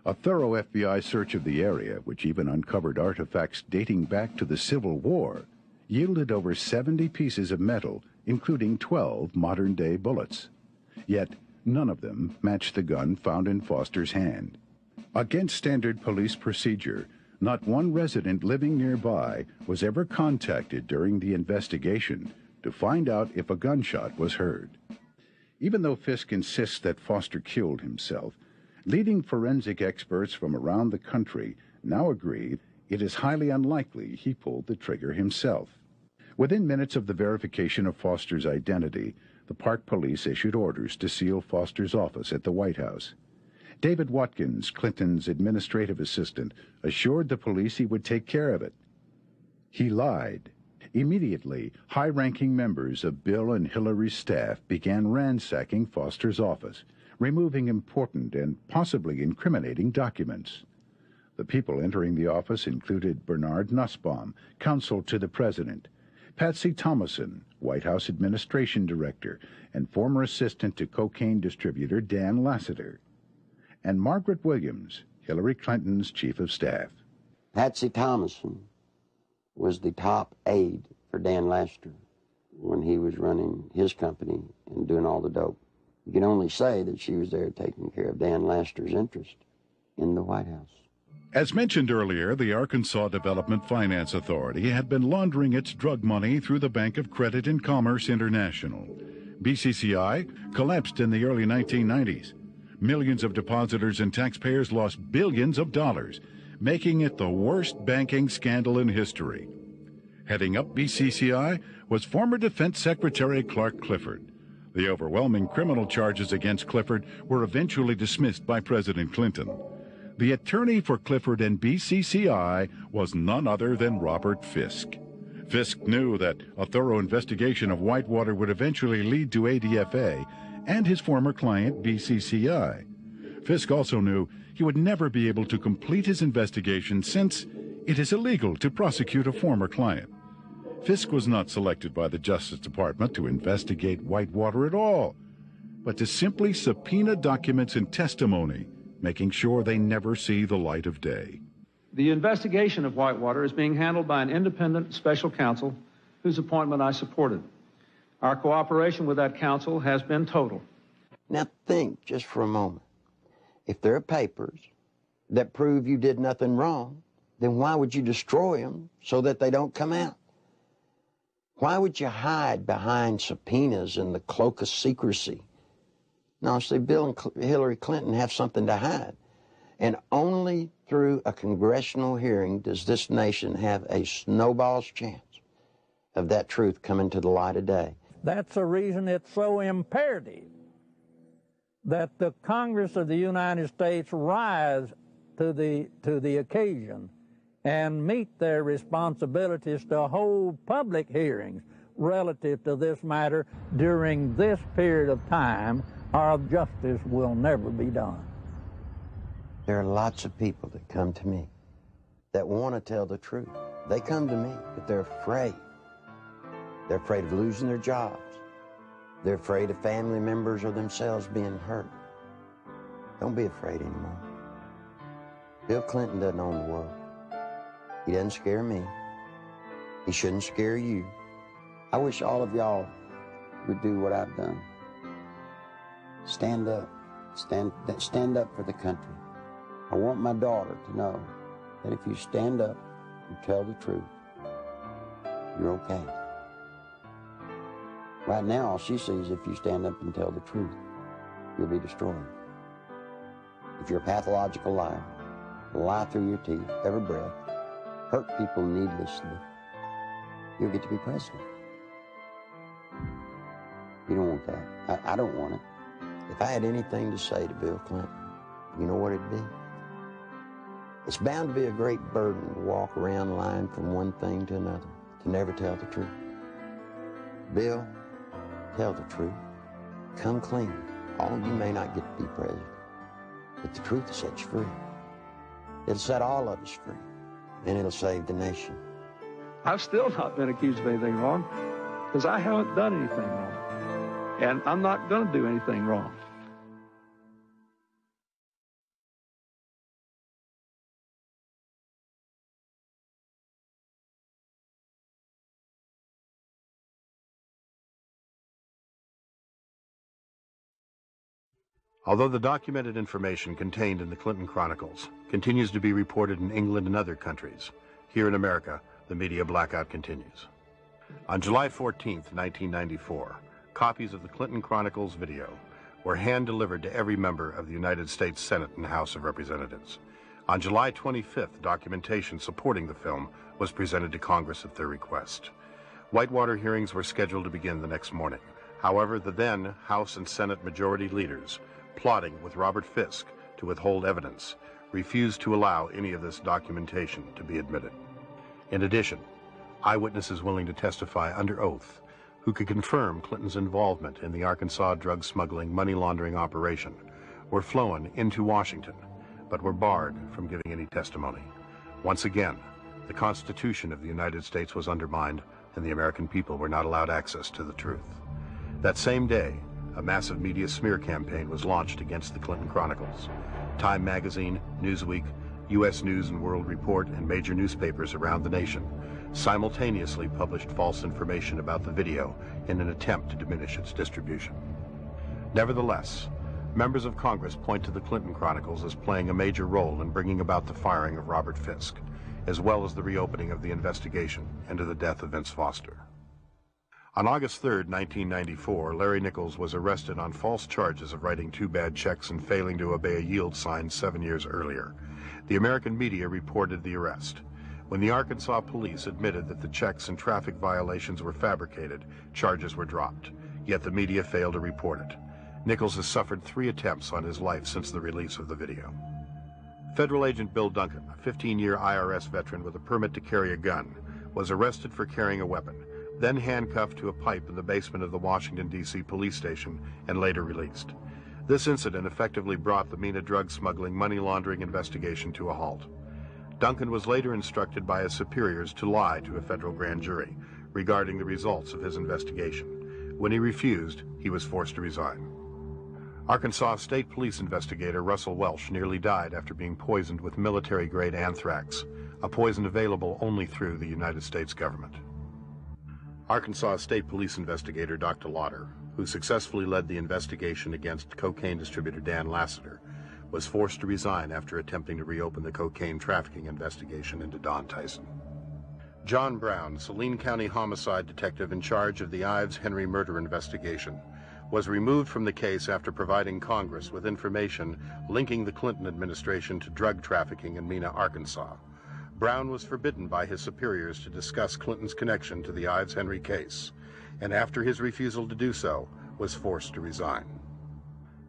A thorough FBI search of the area, which even uncovered artifacts dating back to the Civil War, yielded over 70 pieces of metal, including 12 modern-day bullets. Yet, none of them matched the gun found in Foster's hand. Against standard police procedure, not one resident living nearby was ever contacted during the investigation to find out if a gunshot was heard. Even though Fisk insists that Foster killed himself, leading forensic experts from around the country now agree it is highly unlikely he pulled the trigger himself. Within minutes of the verification of Foster's identity, the Park Police issued orders to seal Foster's office at the White House. David Watkins, Clinton's administrative assistant, assured the police he would take care of it. He lied. Immediately, high-ranking members of Bill and Hillary's staff began ransacking Foster's office, removing important and possibly incriminating documents. The people entering the office included Bernard Nussbaum, counsel to the president, Patsy Thomason, White House Administration Director and former assistant to cocaine distributor Dan Lassiter, and Margaret Williams, Hillary Clinton's chief of staff. Patsy Thomason was the top aide for Dan Lassiter when he was running his company and doing all the dope. You can only say that she was there taking care of Dan Lassiter's interest in the White House. As mentioned earlier, the Arkansas Development Finance Authority had been laundering its drug money through the Bank of Credit and Commerce International. BCCI collapsed in the early 1990s. Millions of depositors and taxpayers lost billions of dollars, making it the worst banking scandal in history. Heading up BCCI was former Defense Secretary Clark Clifford. The overwhelming criminal charges against Clifford were eventually dismissed by President Clinton. The attorney for Clifford and BCCI was none other than Robert Fisk. Fisk knew that a thorough investigation of Whitewater would eventually lead to ADFA and his former client, BCCI. Fisk also knew he would never be able to complete his investigation since it is illegal to prosecute a former client. Fisk was not selected by the Justice Department to investigate Whitewater at all, but to simply subpoena documents and testimony, making sure they never see the light of day. The investigation of Whitewater is being handled by an independent special counsel whose appointment I supported. Our cooperation with that counsel has been total. Now think just for a moment. If there are papers that prove you did nothing wrong, then why would you destroy them so that they don't come out? Why would you hide behind subpoenas in the cloak of secrecy? No, see, Bill and Hillary Clinton have something to hide. And only through a congressional hearing does this nation have a snowball's chance of that truth coming to the light of day. That's the reason it's so imperative that the Congress of the United States rise to the occasion and meet their responsibilities to hold public hearings relative to this matter during this period of time, or justice will never be done. There are lots of people that come to me that want to tell the truth. They come to me, but they're afraid. They're afraid of losing their jobs. They're afraid of family members or themselves being hurt. Don't be afraid anymore. Bill Clinton doesn't own the world. He doesn't scare me. He shouldn't scare you. I wish all of y'all would do what I've done. Stand up. Stand up for the country. I want my daughter to know that if you stand up and tell the truth, you're okay. Right now, all she sees, if you stand up and tell the truth, you'll be destroyed. If you're a pathological liar, lie through your teeth, every breath, hurt people needlessly, you'll get to be president. You don't want that. I don't want it. If I had anything to say to Bill Clinton, you know what it'd be? It's bound to be a great burden to walk around lying from one thing to another, to never tell the truth. Bill, tell the truth. Come clean. All of you may not get to be president, but the truth will set you free. It'll set all of us free, and it'll save the nation. I've still not been accused of anything wrong because I haven't done anything wrong. And I'm not going to do anything wrong. Although the documented information contained in the Clinton Chronicles continues to be reported in England and other countries, here in America, the media blackout continues. On July 14th, 1994, copies of the Clinton Chronicles video were hand-delivered to every member of the United States Senate and House of Representatives. On July 25th, documentation supporting the film was presented to Congress at their request. Whitewater hearings were scheduled to begin the next morning. However, the then House and Senate majority leaders, plotting with Robert Fisk to withhold evidence, refused to allow any of this documentation to be admitted. In addition, eyewitnesses willing to testify under oath who could confirm Clinton's involvement in the Arkansas drug smuggling money laundering operation were flown into Washington, but were barred from giving any testimony. Once again, the Constitution of the United States was undermined, and the American people were not allowed access to the truth. That same day, a massive media smear campaign was launched against the Clinton Chronicles. Time magazine, Newsweek, U.S. News and World Report, and major newspapers around the nation simultaneously published false information about the video in an attempt to diminish its distribution. Nevertheless, members of Congress point to the Clinton Chronicles as playing a major role in bringing about the firing of Robert Fisk, as well as the reopening of the investigation into the death of Vince Foster. On August 3, 1994, Larry Nichols was arrested on false charges of writing 2 bad checks and failing to obey a yield sign 7 years earlier. The American media reported the arrest. When the Arkansas police admitted that the checks and traffic violations were fabricated, charges were dropped. Yet the media failed to report it. Nichols has suffered 3 attempts on his life since the release of the video. Federal agent Bill Duncan, a 15-year IRS veteran with a permit to carry a gun, was arrested for carrying a weapon, then handcuffed to a pipe in the basement of the Washington, D.C. police station, and later released. This incident effectively brought the MENA drug smuggling money laundering investigation to a halt. Duncan was later instructed by his superiors to lie to a federal grand jury regarding the results of his investigation. When he refused, he was forced to resign. Arkansas State Police investigator Russell Welsh nearly died after being poisoned with military-grade anthrax, a poison available only through the United States government. Arkansas State Police investigator Dr. Lauder, who successfully led the investigation against cocaine distributor Dan Lassiter, was forced to resign after attempting to reopen the cocaine trafficking investigation into Don Tyson. John Brown, Saline County homicide detective in charge of the Ives Henry murder investigation, was removed from the case after providing Congress with information linking the Clinton administration to drug trafficking in Mena, Arkansas. Brown was forbidden by his superiors to discuss Clinton's connection to the Ives Henry case, and after his refusal to do so, was forced to resign.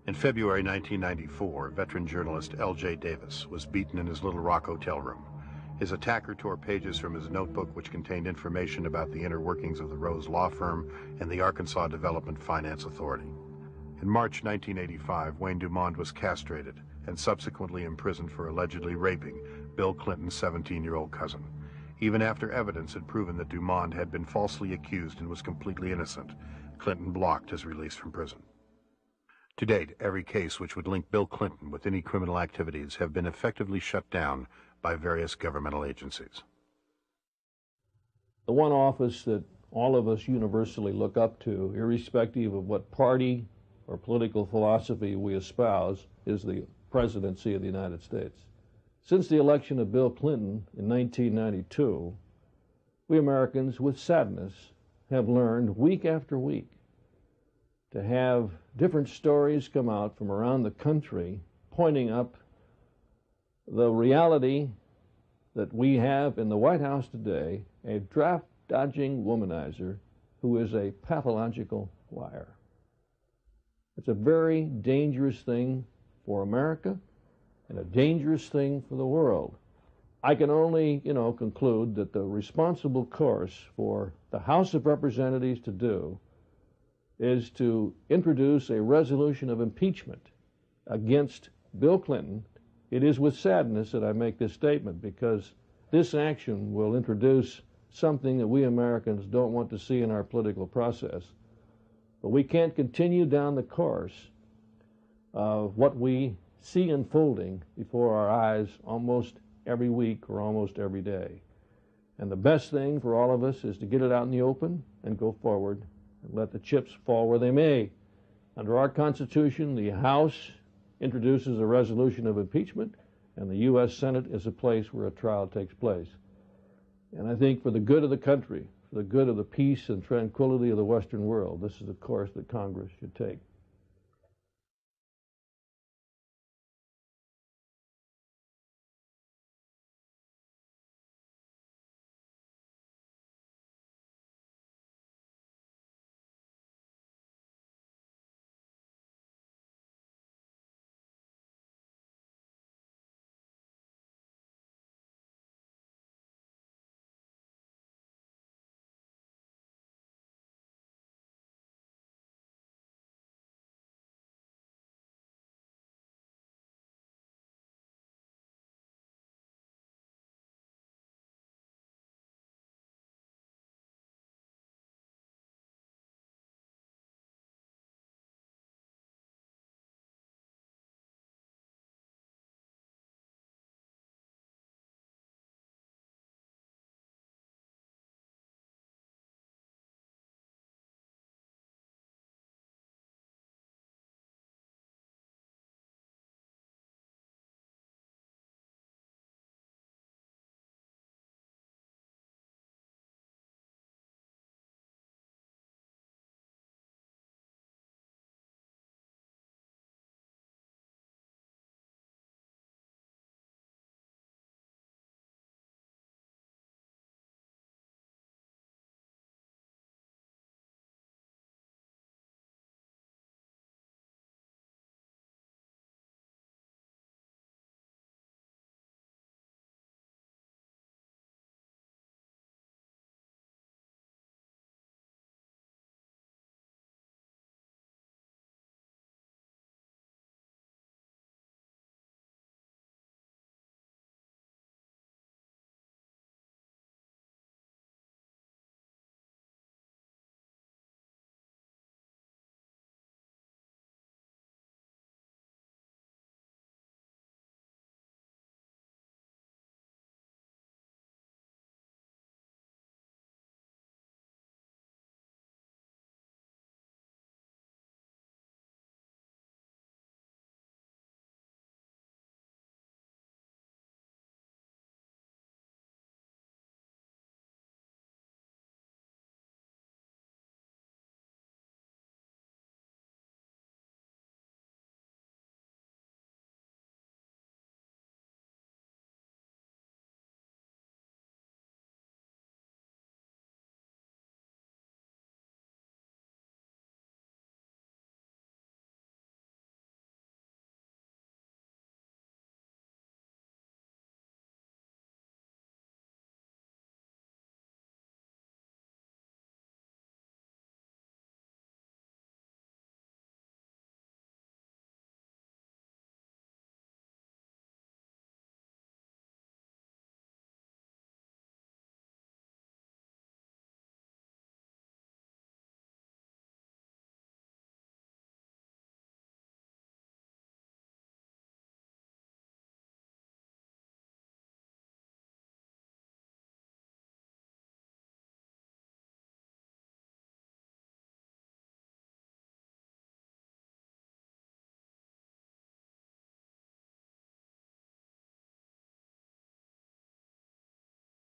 In February 1994, veteran journalist L.J. Davis was beaten in his Little Rock hotel room. His attacker tore pages from his notebook which contained information about the inner workings of the Rose Law Firm and the Arkansas Development Finance Authority. In March 1985, Wayne Dumond was castrated and subsequently imprisoned for allegedly raping Bill Clinton's 17-year-old cousin. Even after evidence had proven that Dumond had been falsely accused and was completely innocent, Clinton blocked his release from prison. To date, every case which would link Bill Clinton with any criminal activities have been effectively shut down by various governmental agencies. The one office that all of us universally look up to, irrespective of what party or political philosophy we espouse, is the presidency of the United States. Since the election of Bill Clinton in 1992, we Americans, with sadness, have learned week after week to have different stories come out from around the country pointing up the reality that we have in the White House today, a draft-dodging womanizer who is a pathological liar. It's a very dangerous thing for America and a dangerous thing for the world. I can only, conclude that the responsible course for the House of Representatives to do is to introduce a resolution of impeachment against Bill Clinton. It is with sadness that I make this statement, because this action will introduce something that we Americans don't want to see in our political process. But we can't continue down the course of what we see unfolding before our eyes almost every week or almost every day. And the best thing for all of us is to get it out in the open and go forward and let the chips fall where they may. Under our Constitution, the House introduces a resolution of impeachment, and the U.S. Senate is a place where a trial takes place. And I think for the good of the country, for the good of the peace and tranquility of the Western world, this is a course that Congress should take.